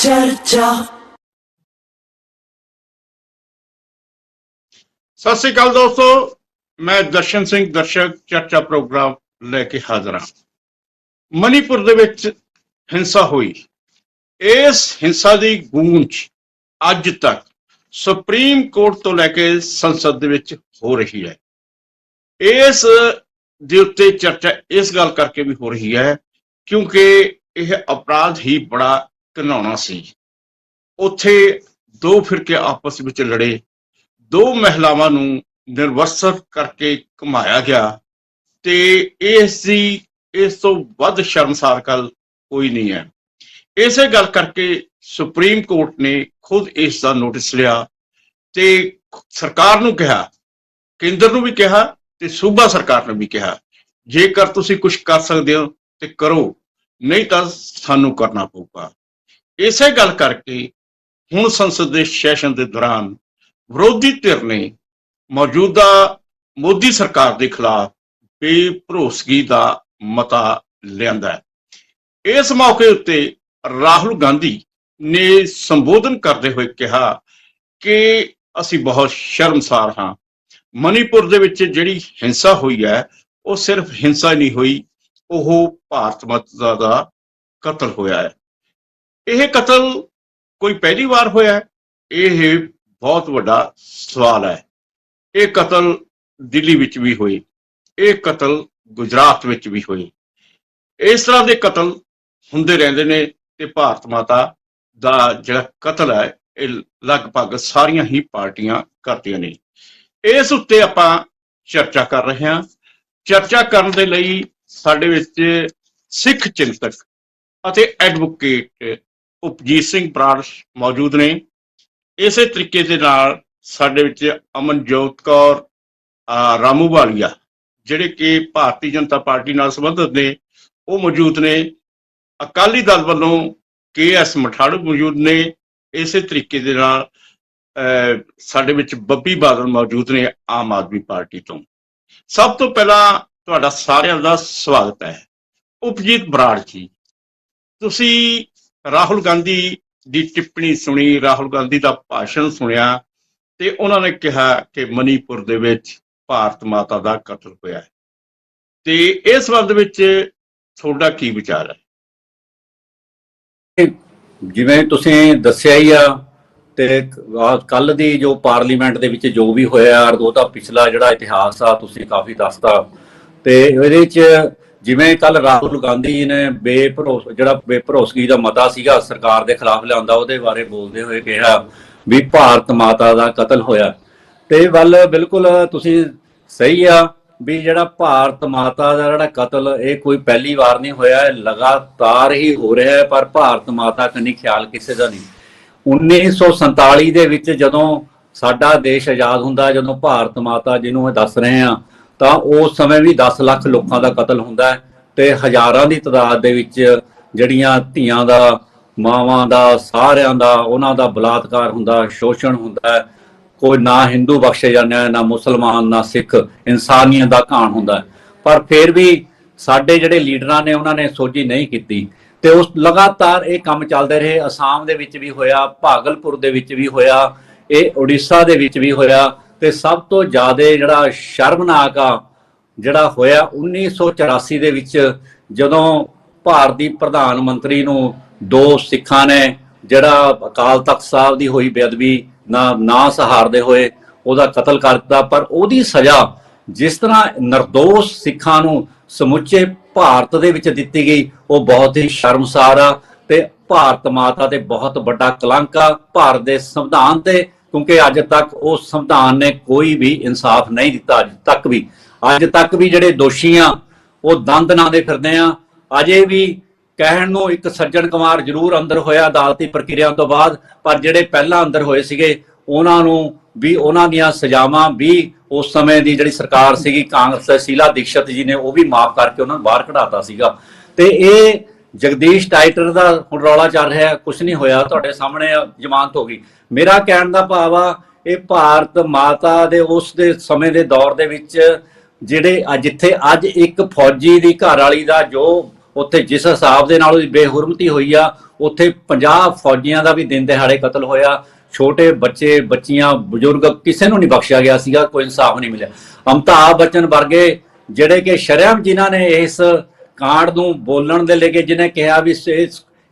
चर्चा। सत श्री अकाल दोस्तों, मैं दर्शन सिंह दर्शक चर्चा प्रोग्राम लेके हाजिर हाँ। मणिपुर दे विच हिंसा हुई, इस हिंसा की गूंज अज तक सुप्रीम कोर्ट तो लैके संसद दे विच हो रही है। इस दे उत्ते चर्चा इस गल करके भी हो रही है क्योंकि यह अपराध ही बड़ा घिनौना सी। उत्थे दो फिरके आपस में लड़े, दो महिलावां नूं निर्वस्त्र करके घुमाया गया ते इस तो वध शर्मसार गल कोई नहीं है। इसे गल करके सुप्रीम कोर्ट ने खुद इसका नोटिस लिया ते सरकार नूं कहा, केंद्र नूं भी कहा ते सूबा सरकार ने भी कहा, जेकर तुसीं कुछ कर सकते हो तो करो, नहीं तो सानू करना पऊगा। इसे गल करके हुण संसद के सैशन के दौरान विरोधी धिर ने मौजूदा मोदी सरकार के खिलाफ बेभरोसगी का मता लियांदा है। इस मौके उत्ते राहुल गांधी ने संबोधन करते हुए कहा कि असी बहुत शर्मसार हाँ। मणिपुर दे विच जिहड़ी हिंसा हुई है वो सिर्फ हिंसा नहीं हुई, वो भारत माता का कतल होया है। यह कतल कोई पहली बार होया है? यह बहुत बड़ा सवाल है। यह कतल दिल्ली विच भी हुई, यह कतल गुजरात विच भी हुई। इस तरह के कतल हुंदे रहिंदे ने ते भारत माता दा जिहड़ा कतल है ये लगभग सारिया ही पार्टियां करदियां ने। इस उत्ते आपां चर्चा कर रहे हैं। चर्चा करन दे लई साडे विच सिख चिंतक अते एडवोकेट उपजीत सिंह बराड़ मौजूद ने। इसे तरीके दे नाल साडे विच अमनजोत कौर रामू वालिया जिहड़े कि भारतीय जनता पार्टी नाल संबंधित ने वो मौजूद ने। अकाली दल वालों KS मठाड़ू मौजूद ने। इसे तरीके दे नाल साडे विच बब्बी बादल मौजूद ने आम आदमी पार्टी तो। सब तो पहला तुहाडा सारिआं दा स्वागत है। उपजीत बराड़ जी, तुसी राहुल गांधी की टिप्पणी सुनी, राहुल गांधी का भाषण सुनिया ते उन्होंने कहा कि मणिपुर दे विच भारत माता का कतल होया है, ते इस संबंध विच तुहाडा की विचार है? जिवें तुसीं दस्सिआ ही आ ते कल दी जो पार्लीमेंट दे विच जो भी होया ਉਹਦਾ पिछला जिहड़ा इतिहास आ तुसीं काफ़ी दसता ते ਇਹਦੇ ਚ जिवें कल राहुल गांधी ने बेभरोसगी का मता सीगा सरकार के खिलाफ लिआंदा, ਉਹਦੇ बारे बोलते हुए कहा भी भारत माता का कतल होया ते वल बिल्कुल तुसीं सही आ भी जिहड़ा भारत माता का जिहड़ा कतल ये कोई पहली बार नहीं होया, लगातार ही हो रहा है। पर भारत माता कन्नी ख्याल किसी का नहीं। 1947 ਦੇ ਵਿੱਚ ਜਦੋਂ ਸਾਡਾ ਦੇਸ਼ ਆਜ਼ਾਦ ਹੁੰਦਾ, ਜਦੋਂ ਭਾਰਤ ਮਾਤਾ ਜਿਹਨੂੰ ਦੱਸ ਰਹੇ ਆ ਤਾਂ ਉਸ ਸਮੇਂ ਵੀ 10 ਲੱਖ ਲੋਕਾਂ ਦਾ ਕਤਲ ਹੁੰਦਾ ਤੇ ਹਜ਼ਾਰਾਂ ਦੀ ਤਾਦਾਦ ਦੇ ਵਿੱਚ ਜਿਹੜੀਆਂ ਧੀਆਂ ਦਾ, ਮਾਵਾਂ ਦਾ, ਸਾਰਿਆਂ ਦਾ ਉਹਨਾਂ ਦਾ ਬਲਾਤਕਾਰ ਹੁੰਦਾ, ਸ਼ੋਸ਼ਣ ਹੁੰਦਾ। कोई ना हिंदू बख्शे जाने, ना मुसलमान, ना सिख, इंसानियत का घाण हुंदा। पर फिर भी साडे जिहड़े लीडरां ने उन्होंने सोची नहीं की ते उस लगातार ये काम चलते रहे। आसाम दे विच भी होया, भागलपुर दे विच भी होया, ये उड़ीसा दे विच भी होया ते सब तो ज़्यादा जिहड़ा शर्मनाक आ जिहड़ा होया 1984 दे विच जदों भारती प्रधानमंत्री नूं दो सिखां ने जिहड़ा अकाल तख्त साहब दी होई बेअदबी ना सहारदे होए ਉਹਦਾ कतल कर दिता। पर ਉਹਦੀ सज़ा जिस तरह निर्दोष सिखां नूं ਸਮੁੱਚੇ ਭਾਰਤ ਦੇ ਵਿੱਚ ਦਿੱਤੀ ਗਈ ਉਹ ਬਹੁਤ ਹੀ ਸ਼ਰਮਸਾਰ ਆ ਤੇ ਭਾਰਤ ਮਾਤਾ ਤੇ ਬਹੁਤ ਵੱਡਾ ਕਲੰਕ ਆ ਭਾਰਤ ਦੇ ਸੰਵਿਧਾਨ ਤੇ, ਕਿਉਂਕਿ ਅੱਜ ਤੱਕ ਉਹ ਸੰਵਿਧਾਨ ਨੇ ਕੋਈ ਵੀ ਇਨਸਾਫ ਨਹੀਂ ਦਿੱਤਾ। ਅੱਜ ਤੱਕ ਵੀ ਜਿਹੜੇ ਦੋਸ਼ੀ ਆ ਉਹ ਦੰਦ ਨਾਂਦੇ ਫਿਰਦੇ ਆ। ਅਜੇ ਵੀ ਕਹਿਣ ਨੂੰ ਇੱਕ ਸੱਜਣ ਕੁਮਾਰ ਜ਼ਰੂਰ ਅੰਦਰ ਹੋਇਆ ਅਦਾਲਤੀ ਪ੍ਰਕਿਰਿਆ ਤੋਂ ਬਾਅਦ, ਪਰ ਜਿਹੜੇ ਪਹਿਲਾਂ ਅੰਦਰ ਹੋਏ ਸੀਗੇ ਉਹਨਾਂ ਨੂੰ ਵੀ ਉਹਨਾਂ ਦੀਆਂ ਸਜ਼ਾਵਾਂ ਵੀ ਉਸ ਸਮੇਂ ਦੀ ਜਿਹੜੀ ਸਰਕਾਰ ਸੀਗੀ ਕਾਂਗਰਸ ਦੇ ਸ਼ੀਲਾ ਦੀਕਸ਼ਤ ਜੀ ਨੇ ਉਹ ਵੀ ਮਾਫ ਕਰਕੇ ਉਹਨਾਂ ਨੂੰ ਬਾਹਰ ਕਢਾਤਾ ਸੀਗਾ। ਤੇ ਇਹ ਜਗਦੀਸ਼ ਟਾਈਟਰ ਦਾ ਹੁਣ ਰੌਲਾ ਚੱਲ ਰਿਹਾ, ਕੁਝ ਨਹੀਂ ਹੋਇਆ, ਤੁਹਾਡੇ ਸਾਹਮਣੇ ਜ਼ਮਾਨਤ ਹੋ ਗਈ। ਮੇਰਾ ਕਹਿਣ ਦਾ ਭਾਵ ਆ ਇਹ ਭਾਰਤ ਮਾਤਾ ਦੇ ਉਸ ਦੇ ਸਮੇਂ ਦੇ ਦੌਰ ਦੇ ਵਿੱਚ ਜਿਹੜੇ ਜਿੱਥੇ ਅੱਜ ਇੱਕ ਫੌਜੀ ਦੀ ਘਰ ਵਾਲੀ ਦਾ ਜੋ ਉੱਥੇ ਜਿਸ ਹਿਸਾਬ ਦੇ ਨਾਲ ਉਹਦੀ ਬੇਹੁਰਮਤੀ ਹੋਈ ਆ, ਉੱਥੇ 50 ਫੌਜੀਆਂ ਦਾ ਵੀ ਦਿਨ ਦਿਹਾੜੇ ਕਤਲ ਹੋਇਆ। ਛੋਟੇ ਬੱਚੇ, ਬੱਚੀਆਂ, ਬਜ਼ੁਰਗ ਕਿਸੇ ਨੂੰ ਨਹੀਂ ਬਖਸ਼ਿਆ ਗਿਆ ਸੀਗਾ, ਕੋਈ ਇਨਸਾਫ ਨਹੀਂ ਮਿਲਿਆ। ਅਮਿਤਾਭ ਬੱਚਨ ਵਰਗੇ ਜਿਹੜੇ ਕਿ ਸ਼ਰੇਆਮ ਜਿਨ੍ਹਾਂ ਨੇ ਇਸ ਕਾਂਡ ਨੂੰ ਬੋਲਣ ਦੇ ਲਈ, ਜਿਹਨੇ ਕਿਹਾ ਵੀ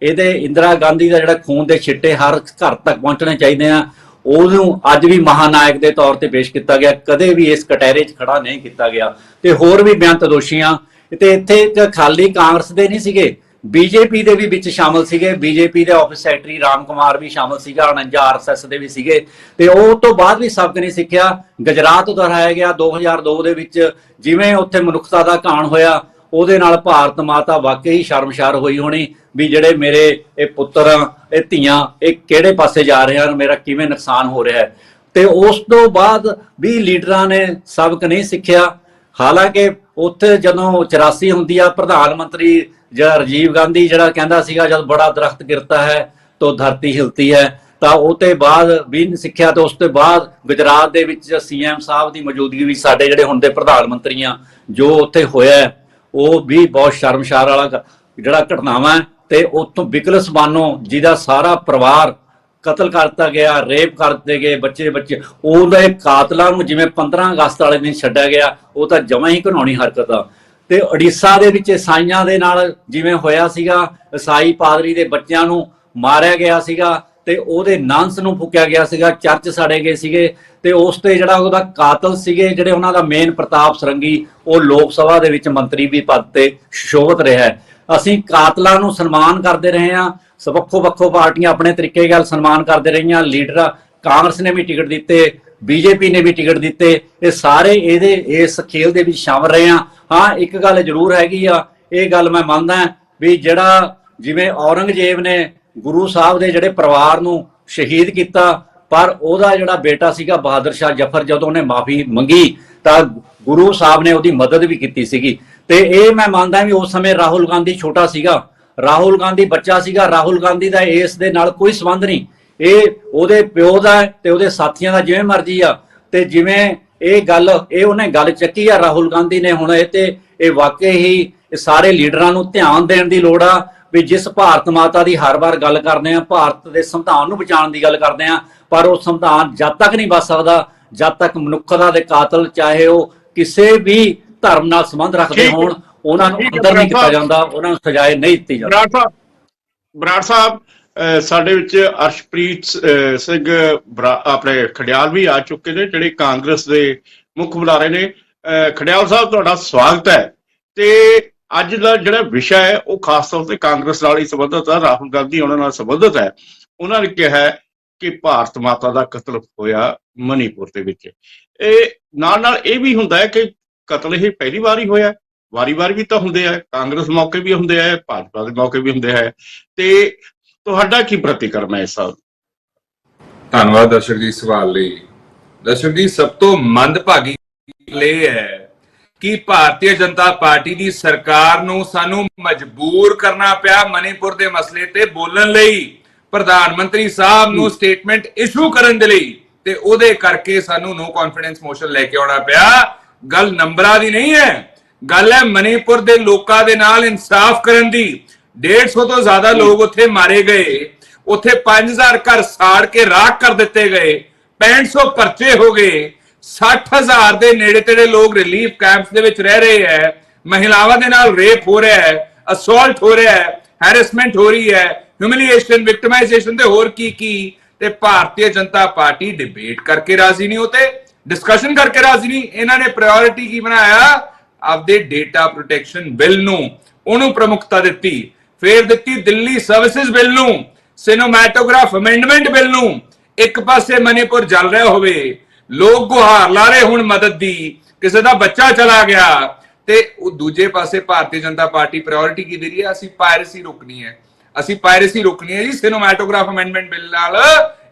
ਇਹਦੇ ਇੰਦਰਾ ਗਾਂਧੀ ਦਾ ਜਿਹੜਾ ਖੂਨ ਦੇ ਛਿੱਟੇ ਹਰ ਘਰ ਤੱਕ ਪਹੁੰਚਣੇ ਚਾਹੀਦੇ ਆ, ਉਹਨੂੰ ਅੱਜ ਵੀ ਮਹਾਨਾਇਕ ਦੇ ਤੌਰ ਤੇ ਪੇਸ਼ ਕੀਤਾ ਗਿਆ, ਕਦੇ ਵੀ ਇਸ ਕਟਹਿਰੇ 'ਚ ਖੜਾ ਨਹੀਂ ਕੀਤਾ ਗਿਆ। ਤੇ ਹੋਰ ਵੀ ਬੇਅੰਤ ਦੋਸ਼ੀਆਂ ਤੇ ਇੱਥੇ ਖਾਲੀ ਕਾਂਗਰਸ ਦੇ ਨਹੀਂ ਸੀਗੇ, ਬੀਜੇਪੀ ਦੇ ਵੀ ਵਿੱਚ ਸ਼ਾਮਲ ਸੀਗੇ। ਬੀਜੇਪੀ ਦੇ ਆਫਿਸ ਸੈਕਟਰੀ ਰਾਮ ਕੁਮਾਰ ਵੀ ਸ਼ਾਮਲ ਸੀਗਾ, 49 ਆਰਐਸਐਸ ਦੇ ਵੀ ਸੀਗੇ। ਤੇ ਉਹ ਤੋਂ ਬਾਅਦ ਵੀ ਸਬਕ ਨਹੀਂ ਸਿੱਖਿਆ। ਗੁਜਰਾਤ ਦੁਹਰਾਇਆ ਗਿਆ 2002 ਦੇ ਵਿੱਚ, ਜਿਵੇਂ ਉੱਥੇ ਮਨੁੱਖਤਾ ਦਾ ਘਾਣ ਹੋਇਆ, ਉਹਦੇ ਨਾਲ ਭਾਰਤ ਮਾਤਾ ਵਾਕਈ ਸ਼ਰਮਸ਼ਾਰ ਹੋਈ ਹੋਣੀ ਵੀ ਜਿਹੜੇ ਮੇਰੇ ਇਹ ਪੁੱਤਰ ਇਹ ਧੀਆਂ ਇਹ ਕਿਹੜੇ ਪਾਸੇ ਜਾ ਰਹੇ ਹਨ, ਮੇਰਾ ਕਿਵੇਂ ਨੁਕਸਾਨ ਹੋ ਰਿਹਾ ਹੈ। ਤੇ ਉਸ ਤੋਂ ਬਾਅਦ ਵੀ ਲੀਡਰਾਂ ਨੇ ਸਬਕ ਨਹੀਂ ਸਿੱਖਿਆ। ਹਾਲਾਂਕਿ ਉੱਥੇ ਜਦੋਂ 84 ਹੁੰਦੀ ਆ, ਪ੍ਰਧਾਨ ਮੰਤਰੀ ਜਿਹੜਾ ਰਾਜੀਵ ਗਾਂਧੀ ਜਿਹੜਾ ਕਹਿੰਦਾ ਸੀਗਾ ਜਦ ਬੜਾ ਦਰਖਤ ਗਿਰਤਾ ਹੈ ਤਾਂ ਧਰਤੀ ਹਿਲਤੀ ਹੈ, ਤਾਂ ਉਹ ਤੋਂ ਬਾਅਦ ਵੀ ਨਹੀਂ ਸਿੱਖਿਆ। ਤੇ ਉਸ ਤੋਂ ਬਾਅਦ ਗੁਜਰਾਤ ਦੇ ਵਿੱਚ ਸੀਐਮ ਸਾਹਿਬ ਦੀ ਮੌਜੂਦਗੀ ਵਿੱਚ ਸਾਡੇ ਜਿਹੜੇ ਹੁਣ ਦੇ ਪ੍ਰਧਾਨ ਮੰਤਰੀ ਆ, ਜੋ ਉੱਥੇ ਹੋਇਆ ਉਹ ਵੀ ਬਹੁਤ ਸ਼ਰਮਸ਼ਾਰ ਵਾਲਾ ਜਿਹੜਾ ਘਟਨਾਵਾਂ। ਤੇ ਉੱਥੋਂ ਬਿਕਲਸ ਬਾਨੋ ਜਿਹਦਾ ਸਾਰਾ ਪਰਿਵਾਰ ਕਤਲ ਕਰਤਾ ਗਿਆ, ਰੇਪ ਕਰਤੇ ਗਏ ਬੱਚੇ, ਉਹਦੇ ਕਾਤਲਾਂ ਨੂੰ ਜਿਵੇਂ 15 ਅਗਸਤ ਵਾਲੇ ਦਿਨ ਛੱਡਿਆ ਗਿਆ, ਉਹ ਤਾਂ ਜਮਾਂ ਹੀ ਘਿਨਾਉਣੀ ਹਰਕਤ ਆ। ਤੇ ਉੜੀਸਾ ਦੇ ਵਿੱਚ ਈਸਾਈਆਂ ਦੇ ਨਾਲ ਜਿਵੇਂ ਹੋਇਆ ਸੀਗਾ, ਈਸਾਈ ਪਾਦਰੀ ਦੇ ਬੱਚਿਆਂ ਨੂੰ ਮਾਰਿਆ ਗਿਆ ਸੀਗਾ ਤੇ ਉਹਦੇ ਨਾਂਸ ਨੂੰ ਫੂਕਿਆ ਗਿਆ ਸੀਗਾ, ਚਰਚ ਸਾੜੇ ਗਏ ਸੀਗੇ। ਤੇ ਉਸ ਤੇ ਜਿਹੜਾ ਉਹਦਾ ਕਾਤਲ ਸੀਗੇ, ਜਿਹੜੇ ਉਹਨਾਂ ਦਾ ਮੇਨ ਪ੍ਰਤਾਪ ਸਰੰਗੀ, ਉਹ ਲੋਕ ਸਭਾ ਦੇ ਵਿੱਚ ਮੰਤਰੀ ਵੀ ਪਦ ਤੇ ਸ਼ੋਭਤ ਰਿਹਾ। ਅਸੀਂ ਕਾਤਲਾਂ ਨੂੰ ਸਨਮਾਨ ਕਰਦੇ ਰਹੇ ਹਾਂ, ਵੱਖੋ ਪਾਰਟੀਆਂ ਆਪਣੇ ਤਰੀਕੇ ਨਾਲ ਸਨਮਾਨ ਕਰਦੇ ਰਹੀਆਂ। ਲੀਡਰ ਕਾਂਗਰਸ ਨੇ ਵੀ ਟਿਕਟ ਦਿੱਤੇ, ਬੀਜੇਪੀ ਨੇ ਵੀ ਟਿਕਟ ਦਿੱਤੇ, ਇਹ ਸਾਰੇ ਇਸ ਖੇਲ ਦੇ ਵਿੱਚ ਸ਼ਾਮਲ ਰਹੇ ਆ। ਹਾਂ, ਇੱਕ ਗੱਲ ਜ਼ਰੂਰ ਹੈਗੀ ਆ, ਇਹ ਗੱਲ ਮੈਂ ਮੰਨਦਾ ਵੀ ਜਿਹੜਾ ਜਿਵੇਂ ਔਰੰਗਜ਼ੇਬ ਨੇ ਗੁਰੂ ਸਾਹਿਬ ਦੇ ਜਿਹੜੇ ਪਰਿਵਾਰ ਨੂੰ ਸ਼ਹੀਦ ਕੀਤਾ, ਪਰ ਉਹਦਾ ਜਿਹੜਾ ਬੇਟਾ ਸੀਗਾ ਬਹਾਦਰ ਸ਼ਾਹ ਜ਼ਫਰ, ਜਦੋਂ ਉਹਨੇ ਮਾਫੀ ਮੰਗੀ ਤਾਂ ਗੁਰੂ ਸਾਹਿਬ ਨੇ ਉਹਦੀ ਮਦਦ ਵੀ ਕੀਤੀ ਸੀਗੀ। ਤੇ ਇਹ ਮੈਂ ਮੰਨਦਾ ਵੀ ਉਸ ਸਮੇਂ ਰਾਹੁਲ ਗਾਂਧੀ ਛੋਟਾ ਸੀਗਾ, ਰਾਹੁਲ ਗਾਂਧੀ ਬੱਚਾ ਸੀਗਾ, ਰਾਹੁਲ ਗਾਂਧੀ ਦਾ ਇਸ ਦੇ ਨਾਲ ਕੋਈ ਸੰਬੰਧ ਨਹੀਂ। ਇਹ ਉਹਦੇ ਪਿਓ ਦਾ ਤੇ ਉਹਦੇ ਸਾਥੀਆਂ ਦਾ ਜਿਵੇਂ ਮਰਜ਼ੀ ਆ। ਤੇ ਜਿਵੇਂ ਇਹ ਉਹਨੇ ਗੱਲ ਚੱਕੀ ਆ ਰਾਹੁਲ ਗਾਂਧੀ ਨੇ, ਹੁਣ ਇਹ ਵਾਕਈ ਹੀ ਸਾਰੇ ਲੀਡਰਾਂ ਨੂੰ ਧਿਆਨ ਦੇਣ ਦੀ ਲੋੜ ਆ ਵੀ ਜਿਸ ਭਾਰਤ ਮਾਤਾ ਦੀ ਹਰ ਵਾਰ ਗੱਲ ਕਰਦੇ ਆ, ਭਾਰਤ ਦੇ ਸੰਵਿਧਾਨ ਨੂੰ ਬਚਾਉਣ ਦੀ ਗੱਲ ਕਰਦੇ ਆ, ਪਰ ਉਹ ਸੰਵਿਧਾਨ ਜਦ ਤੱਕ ਨਹੀਂ ਬਚ ਸਕਦਾ ਜਦ ਤਕ ਮਨੁੱਖਤਾ ਦੇ ਕਾਤਲ, ਚਾਹੇ ਉਹ ਕਿਸੇ ਵੀ ਧਰਮ ਨਾਲ ਸੰਬੰਧ ਰੱਖਦੇ ਹੋਣ, ਉਹਨਾਂ ਨੂੰ ਅੰਦਰ ਨਹੀਂ ਕੀਤਾ ਜਾਂਦਾ, ਉਹਨਾਂ ਨੂੰ ਸਜ਼ਾਏ ਨਹੀਂ ਦਿੱਤੀ ਜਾਂਦੀ। ਬਰਾੜ ਸਾਹਿਬ, ਸਾਡੇ ਵਿੱਚ ਅਰਸ਼ਪ੍ਰੀਤ ਸਿੰਘ ਆਪਣੇ ਖੜਿਆਲ ਵੀ ਆ ਚੁੱਕੇ ਨੇ, ਜਿਹੜੇ ਕਾਂਗਰਸ ਦੇ ਮੁੱਖ ਬੁਲਾਰੇ ਨੇ। ਖੜਿਆਲ ਸਾਹਿਬ, ਤੁਹਾਡਾ ਸਵਾਗਤ ਹੈ। ਤੇ ਅੱਜ ਦਾ ਜਿਹੜਾ ਵਿਸ਼ਾ ਹੈ ਉਹ ਖਾਸ ਤੌਰ ਤੇ ਕਾਂਗਰਸ ਨਾਲ ਹੀ ਸੰਬੰਧਿਤ ਹੈ, ਰਾਹੁਲ ਗਾਂਧੀ ਉਹਨਾਂ ਨਾਲ ਸੰਬੰਧਿਤ ਹੈ। ਉਹਨਾਂ ਨੇ ਕਿਹਾ ਕਿ ਭਾਰਤ ਮਾਤਾ ਦਾ ਕਤਲ ਹੋਇਆ ਮਨੀਪੁਰ ਦੇ ਵਿੱਚ। ਇਹ ਨਾਲ ਇਹ ਵੀ ਹੁੰਦਾ ਹੈ ਕਿ ਕਤਲ ਇਹ ਪਹਿਲੀ ਵਾਰ ਹੀ ਹੋਇਆ, ਵਾਰੀ-ਵਾਰੀ ਵੀ ਤਾਂ ਹੁੰਦੇ ਆ, ਕਾਂਗਰਸ ਮੌਕੇ ਵੀ ਹੁੰਦੇ ਆ, ਭਾਜਪਾ ਦੇ ਮੌਕੇ ਵੀ ਹੁੰਦੇ ਹੈ। ਤੇ ਤੁਹਾਡਾ ਕੀ ਪ੍ਰਤੀਕਰਮ ਹੈ ਇਸ ਸਾਲ? ਧੰਨਵਾਦ ਦਰਸ਼ਕ ਜੀ ਸਵਾਲ ਲਈ। ਦਰਸ਼ਕ ਜੀ, ਸਭ ਤੋਂ ਮੰਦਭਾਗੀ ਇਹ ਹੈ ਕਿ ਭਾਰਤੀ ਜਨਤਾ ਪਾਰਟੀ ਦੀ ਸਰਕਾਰ ਨੂੰ ਸਾਨੂੰ ਮਜਬੂਰ ਕਰਨਾ ਪਿਆ ਮਨੀਪੁਰ ਦੇ ਮਸਲੇ ਤੇ ਬੋਲਣ ਲਈ, ਪ੍ਰਧਾਨ ਮੰਤਰੀ ਸਾਹਿਬ ਨੂੰ ਸਟੇਟਮੈਂਟ ਇਸ਼ੂ ਕਰਨ ਦੇ ਲਈ, ਤੇ ਉਹਦੇ ਕਰਕੇ ਸਾਨੂੰ ਨੋ ਕੌਨਫੀਡੈਂਸ ਮੋਸ਼ਨ ਲੈ ਕੇ ਆਉਣਾ ਪਿਆ। ਗੱਲ ਨੰਬਰਾਂ ਦੀ ਨਹੀਂ ਹੈ, ਗੱਲ ਹੈ ਮਨੀਪੁਰ ਦੇ ਲੋਕਾਂ ਦੇ ਨਾਲ ਇਨਸਾਫ ਕਰਨ ਦੀ। 150 ਤੋਂ ਜ਼ਿਆਦਾ ਲੋਕ ਉੱਥੇ ਮਾਰੇ ਗਏ, ਉੱਥੇ 5000 ਘਰ ਸਾੜ ਕੇ ਰਾਖ ਕਰ ਦਿੱਤੇ ਗਏ, 6500 ਪਰਚੇ ਹੋ ਗਏ, 60000 ਦੇ ਨੇੜੇ ਤੇੜੇ ਲੋਕ ਰਿਲੀਫ ਕੈਂਪਸ ਦੇ ਵਿੱਚ ਰਹਿ ਰਹੇ ਹੈ, ਮਹਿਲਾਵਾਂ ਦੇ ਨਾਲ ਰੇਪ ਹੋ ਰਿਹਾ ਹੈ, ਅਸੌਲਟ ਹੋ ਰਿਹਾ ਹੈ, ਹੈਰੈਸਮੈਂਟ ਹੋ ਰਹੀ ਹੈ, ਹਿਊਮਿਲੀਏਸ਼ਨ, ਵਿਕਟਮਾਈਜੇਸ਼ਨ ਤੇ ਹੋਰ ਕੀ। ਤੇ ਭਾਰਤੀ ਜਨਤਾ ਪਾਰਟੀ ਡਿਬੇਟ ਕਰਕੇ ਰਾਜ਼ੀ ਨਹੀਂ, ਹੋਤੇ ਡਿਸਕਸ਼ਨ ਕਰਕੇ ਰਾਜ਼ੀ ਨਹੀਂ। ਇਹਨਾਂ ਨੇ ਪ੍ਰਾਇੋਰਿਟੀ ਕੀ ਬਣਾਇਆ? ਆਪਦੇ ਡੇਟਾ ਪ੍ਰੋਟੈਕਸ਼ਨ ਬਿੱਲ ਨੂੰ, ਉਹਨੂੰ ਪ੍ਰਮੁੱਖਤਾ ਦਿੱਤੀ। ਫੇਰ ਦਿੱਤੀ ਦਿੱਲੀ ਸਰਵਿਸਿਜ਼ ਬਿੱਲ ਨੂੰ, ਸਿਨੇਮੈਟੋਗ੍ਰਾਫ ਅਮੈਂਡਮੈਂਟ ਬਿੱਲ ਨੂੰ। ਇੱਕ ਪਾਸੇ ਮਨੀਪੁਰ ਜਲ ਰਿਹਾ ਹੋਵੇ, ਲੋਕ ਗੁਹਾਰ ਲਾ ਰਹੇ ਹੁਣ ਮਦਦ ਦੀ, ਕਿਸੇ ਦਾ ਬੱਚਾ ਚਲਾ ਗਿਆ, ਤੇ ਉਹ ਦੂਜੇ ਪਾਸੇ ਭਾਰਤੀ ਜਨਤਾ ਪਾਰਟੀ ਪ੍ਰਾਇੋਰਿਟੀ ਕੀ ਦੇ ਰਹੀ ਹੈ? ਅਸੀਂ ਪਾਇਰੇਸੀ ਰੋਕਣੀ ਹੈ, ਅਸੀਂ ਪਾਇਰੇਸੀ ਰੋਕਣੀ ਹੈ ਜੀ ਸਿਨੇਮੈਟੋਗ੍ਰਾਫ ਅਮੈਂਡਮੈਂਟ ਬਿੱਲ ਨਾਲ।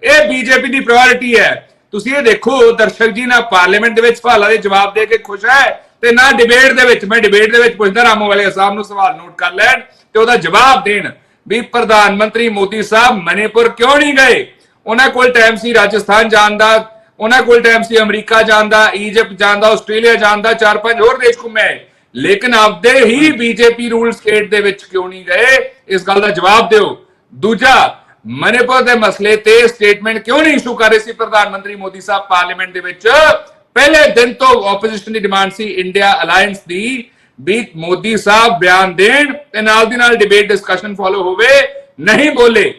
ਇਹ ਬੀਜੇਪੀ ਦੀ ਪ੍ਰਾਇੋਰਿਟੀ ਹੈ। ਤੁਸੀਂ ਇਹ ਦੇਖੋ ਦਰਸ਼ਕ ਜੀ, ਨਾ ਪਾਰਲੀਮੈਂਟ ਦੇ ਵਿੱਚ ਸਵਾਲਾਂ ਦੇ ਜਵਾਬ ਦੇ ਕੇ ਖੁਸ਼ ਹੈ ਤੇ ਨਾ ਡਿਬੇਟ ਦੇ ਵਿੱਚ। ਮੈਂ ਡਿਬੇਟ ਦੇ ਵਿੱਚ ਪੁੱਛਦਾ ਰਾਮੋਵਾਲੀਆ ਸਾਹਿਬ ਨੂੰ, ਸਵਾਲ ਨੋਟ ਕਰ ਲੈਣ ਤੇ ਉਹਦਾ ਜਵਾਬ ਦੇਣ ਵੀ ਪ੍ਰਧਾਨ ਮੰਤਰੀ ਮੋਦੀ ਸਾਹਿਬ ਮਨੀਪੁਰ ਕਿਉਂ ਨਹੀਂ ਗਏ? ਉਹਨਾਂ ਕੋਲ ਟਾਈਮ ਸੀ ਰਾਜਸਥਾਨ ਜਾਣ ਦਾ, ਉਹਨਾਂ ਕੋਲ ਟਾਈਮ ਸੀ ਅਮਰੀਕਾ ਜਾਣ ਦਾ, ਈਜਿਪਟ ਜਾਣ ਦਾ, ਆਸਟ੍ਰੇਲੀਆ ਜਾਣ ਦਾ, 4-5 ਹੋਰ ਦੇਸ਼ ਘੁੰਮੇ। ਲੇਕਿਨ ਆਪਦੇ ਹੀ ਬੀਜੇਪੀ ਰੂਲ ਸਟੇਟ ਦੇ ਵਿੱਚ ਕਿਉਂ ਨਹੀਂ ਗਏ, ਇਸ ਗੱਲ ਦਾ ਜਵਾਬ ਦਿਓ। ਦੂਜਾ, ਮਨੀਪੁਰ ਦੇ ਮਸਲੇ ਤੇ ਸਟੇਟਮੈਂਟ ਕਿਉਂ ਨਹੀਂ ਇਸ਼ੂ ਕਰ ਰਹੇ ਸੀ ਪ੍ਰਧਾਨ ਮੰਤਰੀ ਮੋਦੀ ਸਾਹਿਬ ਪਾਰਲੀਮੈਂਟ ਦੇ ਵਿੱਚ? ਪਹਿਲੇ ਦਿਨ ਤੋਂ ਆਪੋਜੀਸ਼ਨ ਦੀ ਡਿਮਾਂਡ ਸੀ ਇੰਡੀਆ ਅਲਾਈਅੰਸ ਦੀ ਵੀ ਮੋਦੀ ਸਾਹਿਬ ਬਿਆਨ ਦੇਣ ਤੇ ਨਾਲ ਦੀ ਨਾਲ ਡਿਬੇਟ ਡਿਸਕਸ਼ਨ ਫਾਲੋ ਹੋਵੇ, ਨਹੀਂ ਬੋਲੇ।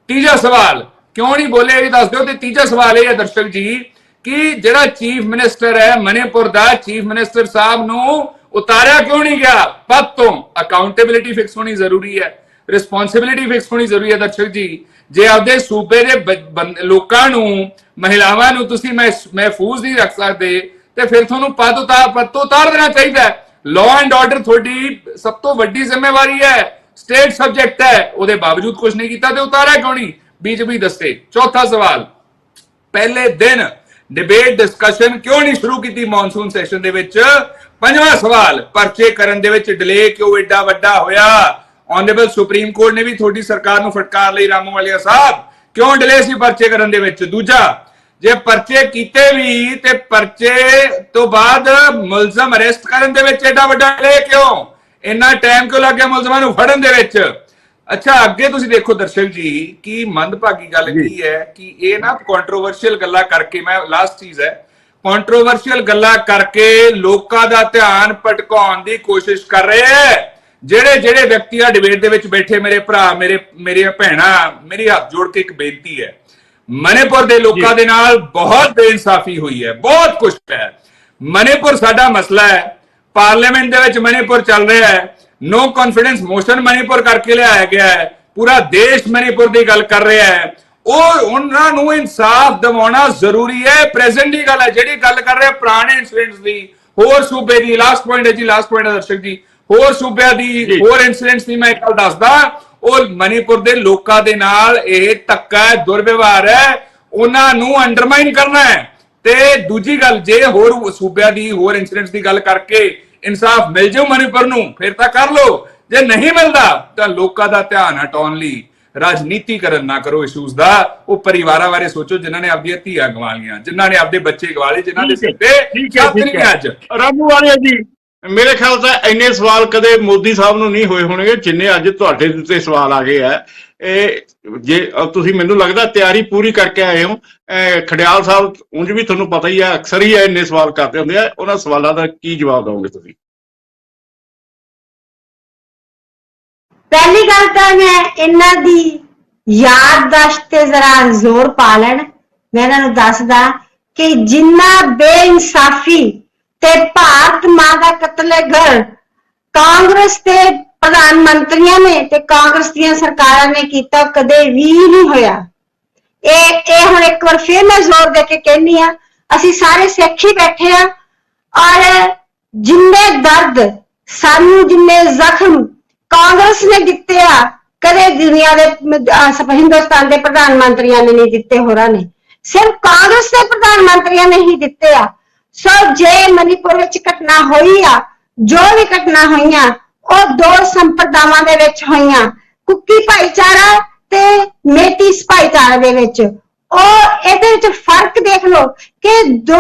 ਤੀਜਾ ਸਵਾਲ ਕਿਉਂ ਨਹੀਂ ਬੋਲੇ ਇਹ ਦੱਸ ਦਿਓ। ਤੇ ਤੀਜਾ ਸਵਾਲ ਇਹ ਹੈ ਦਰਸ਼ਕ ਜੀ ਕਿ ਜਿਹੜਾ ਚੀਫ ਮਿਨਿਸਟਰ ਹੈ ਮਨੀਪੁਰ ਦਾ, ਚੀਫ ਮਿਨਿਸਟਰ ਸਾਹਿਬ ਨੂੰ ਉਤਾਰਿਆ ਕਿਉਂ ਨਹੀਂ ਗਿਆ ਪਦ ਤੋਂ? ਅਕਾਊਂਟੇਬਿਲਿਟੀ ਫਿਕਸ ਹੋਣੀ ਜ਼ਰੂਰੀ ਹੈ, ਰਿਸਪੌਂਸਿਬਿਲਿਟੀ ਫਿਕਸ ਹੋਣੀ ਜ਼ਰੂਰੀ ਹੈ ਦਰਸ਼ਕ ਜੀ। ਜੇ ਆਪਦੇ ਸੂਬੇ ਦੇ ਲੋਕਾਂ ਨੂੰ, ਮਹਿਲਾਵਾਂ ਨੂੰ ਤੁਸੀਂ ਮਹਿਫੂਜ਼ ਨਹੀਂ ਰੱਖ ਸਕਦੇ ਤੇ ਫਿਰ ਤੁਹਾਨੂੰ ਪਦ ਤੋਂ ਉਤਾਰ ਦੇਣਾ ਚਾਹੀਦਾ ਹੈ। ਲਾਅ ਐਂਡ ਆਰਡਰ ਤੁਹਾਡੀ ਸਭ ਤੋਂ ਵੱਡੀ ਜ਼ਿੰਮੇਵਾਰੀ ਹੈ, ਸਟੇਟ ਸਬਜੈਕਟ ਹੈ, ਉਹਦੇ ਬਾਵਜੂਦ ਕੁਝ ਨਹੀਂ ਕੀਤਾ ਤੇ ਉਤਾਰਿਆ ਕਿਉਂ ਨਹੀਂ? ਬੀਜੇਪੀ ਦੱਸੇ। ਚੌਥਾ ਸਵਾਲ, ਪਹਿਲੇ ਦਿਨ ਡਿਬੇਟ ਡਿਸਕਸ਼ਨ ਕਿਉਂ ਨਹੀਂ ਸ਼ੁਰੂ ਕੀਤੀ ਮੌਨਸੂਨ ਸੈਸ਼ਨ ਦੇ ਵਿੱਚ? ਪੰਜਵਾਂ ਸਵਾਲ, ਪਰਚੇ ਕਰਨ ਦੇ ਵਿੱਚ ਡਿਲੇ ਕਿਉਂ ਏਡਾ ਵੱਡਾ ਹੋਇਆ? ਆਨਰੇਬਲ ਸੁਪਰੀਮ ਕੋਰਟ ਨੇ ਵੀ ਤੁਹਾਡੀ ਸਰਕਾਰ ਨੂੰ ਫਟਕਾਰ ਲਈ ਰਾਮੂਵਾਲੀਆ ਸਾਹਿਬ, ਕਿਉਂ ਡਿਲੇ ਸੀ ਪਰਚੇ ਕਰਨ ਦੇ ਵਿੱਚ? ਦੂਜਾ, ਜੇ ਪਰਚੇ ਕੀਤੇ ਵੀ ਤੇ ਪਰਚੇ ਤੋਂ ਬਾਅਦ ਮੁਲਜ਼ਮ ਅਰੈਸਟ ਕਰਨ ਦੇ ਵਿੱਚ ਏਡਾ ਵੱਡਾ ਡਿਲੇ ਕਿਉਂ? ਇੰਨਾ ਟਾਈਮ ਕਿਉਂ ਲੱਗ ਗਿਆ ਮੁਲਜ਼ਮਾਂ ਨੂੰ ਫੜਨ ਦੇ ਵਿੱਚ? ਅੱਛਾ, ਅੱਗੇ ਤੁਸੀਂ ਦੇਖੋ ਦਰਸ਼ਕ ਜੀ ਕਿ ਮੰਦਭਾਗੀ ਗੱਲ ਕੀ ਹੈ ਕਿ ਇਹ ਨਾ ਕੰਟਰੋਵਰਸ਼ੀਅਲ ਗੱਲਾਂ ਕਰਕੇ, ਮੈਂ ਲਾਸਟ ਚੀਜ਼ ਹੈ, ਕੰਟਰੋਵਰਸ਼ੀਅਲ ਗੱਲਾਂ ਕਰਕੇ ਲੋਕਾਂ ਦਾ ਧਿਆਨ ਭਟਕਾਉਣ ਦੀ ਕੋਸ਼ਿਸ਼ ਕਰ ਰਹੇ ਹੈ। ਜਿਹੜੇ ਵਿਅਕਤੀ ਆ ਡਿਬੇਟ ਦੇ ਵਿੱਚ ਬੈਠੇ, ਮੇਰੇ ਭਰਾ, ਮੇਰੀਆਂ ਭੈਣਾਂ, ਮੇਰੀ ਹੱਥ ਜੋੜ ਕੇ ਇੱਕ ਬੇਨਤੀ ਹੈ, ਮਨੀਪੁਰ ਦੇ ਲੋਕਾਂ ਦੇ ਨਾਲ ਬਹੁਤ ਬੇਇਨਸਾਫੀ ਹੋਈ ਹੈ, ਬਹੁਤ ਕੁਝ ਹੈ। ਮਨੀਪੁਰ ਸਾਡਾ ਮਸਲਾ ਹੈ, ਪਾਰਲੀਮੈਂਟ ਦੇ ਵਿੱਚ ਮਨੀਪੁਰ ਚੱਲ ਰਿਹਾ ਹੈ, ਨੋ ਕੌਨਫੀਡੈਂਸ ਮੋਸ਼ਨ ਮਨੀਪੁਰ ਕਰਕੇ ਲਿਆਇਆ ਗਿਆ ਹੈ, ਪੂਰਾ ਦੇਸ਼ ਮਨੀਪੁਰ ਦੀ ਗੱਲ ਕਰ ਰਿਹਾ ਹੈ। ਉਹਨਾਂ ਨੂੰ ਇਨਸਾਫ ਦਿਵਾਉਣਾ ਜ਼ਰੂਰੀ ਹੈ। ਪ੍ਰੈਜ਼ੈਂਟ ਦੀ ਗੱਲ ਹੈ, ਜਿਹੜੀ ਗੱਲ ਕਰ ਰਹੇ ਪੁਰਾਣੇ ਇਨਸੀਡੈਂਟਸ ਦੀ, ਹੋਰ ਸੂਬੇ ਦੀ, ਲਾਸਟ ਪੁਆਇੰਟ ਹੈ ਜੀ, ਲਾਸਟ ਪੁਆਇੰਟ ਹੈ ਦਰਸ਼ਕ ਜੀ, ਹੋਰ ਸੂਬਿਆਂ ਦੀ ਹੋਰ ਇਨਸੀਡੈਂਟਸ ਦੀ ਮੈਂ ਇੱਕ ਗੱਲ ਦੱਸਦਾ, ਉਹ ਮਨੀਪੁਰ ਦੇ ਲੋਕਾਂ ਦੇ ਨਾਲ ਇਹ ਧੱਕਾ ਹੈ, ਦੁਰਵਿਵਹਾਰ ਹੈ, ਉਹਨਾਂ ਨੂੰ ਅੰਡਰਮਾਈਨ ਕਰਨਾ ਹੈ। ਤੇ ਦੂਜੀ ਗੱਲ, ਜੇ ਹੋਰ ਸੂਬਿਆਂ ਦੀ ਹੋਰ ਇਨਸੀਡੈਂਟਸ ਦੀ ਗੱਲ ਕਰਕੇ ਇਨਸਾਫ ਮਿਲ ਜਾਊ ਮਨੀਪੁਰ ਨੂੰ ਫਿਰ ਤਾਂ ਕਰ ਲਓ, ਜੇ ਨਹੀਂ ਮਿਲਦਾ ਤਾਂ ਲੋਕਾਂ ਦਾ ਧਿਆਨ ਹਟਾਉਣ ਲਈ ਰਾਜਨੀਤੀਕਰਨ ਨਾ ਕਰੋ ਇਸ਼ੂਜ਼ ਦਾ। ਉਹ ਪਰਿਵਾਰਾਂ ਬਾਰੇ ਸੋਚੋ ਜਿਨ੍ਹਾਂ ਨੇ ਆਪਣੀਆਂ ਧੀਆਂ ਗਵਾ ਲਈਆਂ, ਜਿਨ੍ਹਾਂ ਨੇ ਆਪਦੇ ਬੱਚੇ ਗਵਾ ਲਏ, ਜਿਨ੍ਹਾਂ ਦੇ ਸਿਰ ਤੇ ਛੱਤ ਨਹੀਂ ਅੱਜ। ਰਾਮੂਵਾਲੀਆ ਜੀ, ਮੇਰੇ ਖਿਆਲ ਤਾਂ ਇੰਨੇ ਸਵਾਲ ਕਦੇ ਮੋਦੀ ਸਾਹਿਬ ਨੂੰ ਨਹੀਂ ਹੋਏ ਹੋਣਗੇ ਜਿੰਨੇ ਅੱਜ ਤੁਹਾਡੇ ਉੱਤੇ ਸਵਾਲ ਆ ਗਏ ਆ। ਇਹ ਜੇ ਤੁਸੀਂ, ਮੈਨੂੰ ਲੱਗਦਾ ਤਿਆਰੀ ਪੂਰੀ ਕਰਕੇ ਆਏ ਹੋ। ਖੜਿਆਲ ਸਾਹਿਬ ਉਂਝ ਵੀ ਤੁਹਾਨੂੰ ਪਤਾ ਹੀ ਹੈ, ਅਕਸਰ ਹੀ ਇੰਨੇ ਸਵਾਲ ਕਰਦੇ ਹੁੰਦੇ ਆ, ਉਹਨਾਂ ਸਵਾਲਾਂ ਦਾ ਕੀ ਜਵਾਬ ਦਿਓਗੇ ਤੁਸੀਂ? ਪਹਿਲੀ ਗੱਲ ਤਾਂ ਮੈਂ ਇਹਨਾਂ ਦੀ ਯਾਦਦਾਸ਼ਤ ਤੇ ਜ਼ਰਾ ਜ਼ੋਰ ਪਾ ਲੈਣ। ਮੈਂ ਇਹਨਾਂ ਨੂੰ ਦੱਸਦਾ ਕਿ ਜਿੰਨਾ ਬੇਇਨਸਾਫੀ ਤੇ ਭਾਰਤ ਮਾਂ ਦਾ ਕਤਲੇਗਰ ਕਾਂਗਰਸ ਤੇ ਪ੍ਰਧਾਨ ਮੰਤਰੀਆਂ ਨੇ ਤੇ ਕਾਂਗਰਸ ਦੀਆਂ ਸਰਕਾਰਾਂ ਨੇ ਕੀਤਾ, ਕਦੇ ਵੀ ਨਹੀਂ ਹੋਇਆ। ਇਹ ਹੁਣ ਇੱਕ ਵਾਰ ਫੇਰ ਮੈਂ ਜ਼ੋਰ ਦੇ ਕੇ ਕਹਿੰਦੀ ਆ, ਅਸੀਂ ਸਾਰੇ ਸਿੱਖ ਹੀ ਬੈਠੇ ਆ, ਔਰ ਜਿੰਨੇ ਦਰਦ ਸਾਨੂੰ, ਜਿੰਨੇ ਜ਼ਖਮ ਕਾਂਗਰਸ ਨੇ ਦਿੱਤੇ ਆ, ਕਦੇ ਦੁਨੀਆ ਦੇ ਹਿੰਦੁਸਤਾਨ ਦੇ ਪ੍ਰਧਾਨ ਮੰਤਰੀਆਂ ਨੇ ਨਹੀਂ ਦਿੱਤੇ, ਹੋਰਾਂ ਨੇ, ਸਿਰਫ ਕਾਂਗਰਸ ਦੇ ਪ੍ਰਧਾਨ ਮੰਤਰੀਆਂ ਨੇ ਹੀ ਦਿੱਤੇ ਆ। ਸੋ ਜੇ ਮਨੀਪੁਰ ਵਿੱਚ ਘਟਨਾ ਹੋਈ ਆ, ਜੋ ਵੀ ਘਟਨਾ ਹੋਈਆਂ ਉਹ ਦੋ ਸੰਪਰਦਾਵਾਂ ਦੇ ਵਿੱਚ ਹੋਈਆਂ, ਕੁੱਕੀ ਭਾਈਚਾਰਾ ਤੇ ਮੇਟਿਸ ਭਾਈਚਾਰਾ ਦੇ ਵਿੱਚ। ਉਹ ਇਹਦੇ ਵਿੱਚ ਫਰਕ ਦੇਖ ਲਓ ਕਿ ਦੋ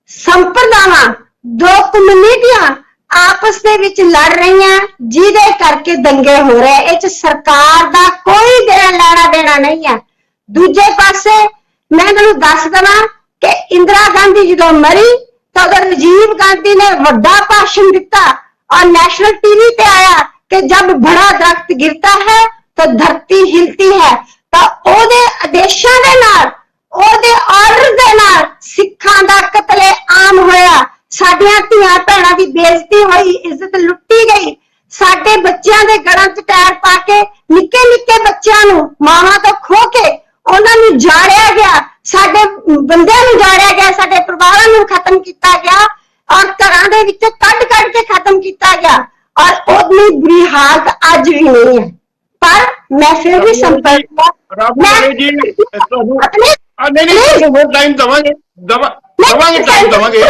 ਸੰਪਰਦਾਵਾਂ, ਦੋ ਕਮਿਊਨਿਟੀਆਂ ਆਪਸ ਦੇ ਵਿੱਚ ਲੜ ਰਹੀਆਂ, ਜਿਹਦੇ ਕਰਕੇ ਦੰਗੇ ਹੋ ਰਹੇ। ਇਹ ਚ ਸਰਕਾਰ ਦਾ ਕੋਈ ਲੈਣਾ ਦੇਣਾ ਨਹੀਂ ਹੈ। ਦੂਜੇ ਪਾਸੇ ਮੈਂ ਤੁਹਾਨੂੰ ਦੱਸ ਦਵਾਂ ਕਿ ਇੰਦਰਾ ਗਾਂਧੀ ਜਦੋਂ ਮਰੀ ਤਾਂ ਉਦੋਂ ਰਾਜੀਵ गांधी ने ਵੱਡਾ ਭਾਸ਼ਣ ਦਿੱਤਾ और नेशनल टीवी पे आया कि जब बड़ा दरख्त गिरता है तो धरती हिलती है। तो ਉਹਦੇ ਆਦੇਸ਼ਾਂ ਦੇ ਨਾਲ, ਉਹਦੇ ਆਰਡਰ ਦੇ ਨਾਲ ਸਿੱਖਾਂ ਦਾ ਕਤਲੇ ਆਮ ਹੋਇਆ, ਸਾਡੀਆਂ ਧੀਆਂ ਭੈਣਾਂ ਦੀ ਬੇਇੱਜ਼ਤੀ ਹੋਈ, ਇੱਜ਼ਤ ਲੁੱਟੀ ਗਈ, ਸਾਡੇ ਬੱਚਿਆਂ ਦੇ ਗਲਾਂ 'ਚ ਟਾਇਰ ਪਾ ਕੇ ਨਿੱਕੇ ਨਿੱਕੇ ਬੱਚਿਆਂ ਨੂੰ ਮਾਵਾਂ ਤੋਂ ਖੋਹ ਕੇ ਉਹਨਾਂ ਨੂੰ ਜਾੜਿਆ ਗਿਆ, ਸਾਡੇ ਬੰਦਿਆਂ ਨੂੰ ਜਾੜਿਆ ਗਿਆ, ਸਾਡੇ ਪਰਿਵਾਰਾਂ ਨੂੰ ਖਤਮ ਕੀਤਾ ਗਿਆ ਔਰ ਘਰਾਂ ਦੇ ਵਿੱਚੋਂ ਕੱਢ ਕੇ ਖਤਮ ਕੀਤਾ ਗਿਆ। ਔਰ ਉਹਦੀ ਬੁਰੀ ਹਾਲਤ ਅੱਜ ਵੀ ਨਹੀਂ ਹੈ। ਪਰ ਮੈਂ ਫਿਰ ਵੀ ਸੰਪਰਕ ਜੀ ਤੁਹਾਨੂੰ ਹੋਰ ਟਾਈਮ ਦਵਾਂਗੇ, ਟਾਈਮ ਦਵਾਂਗੇ।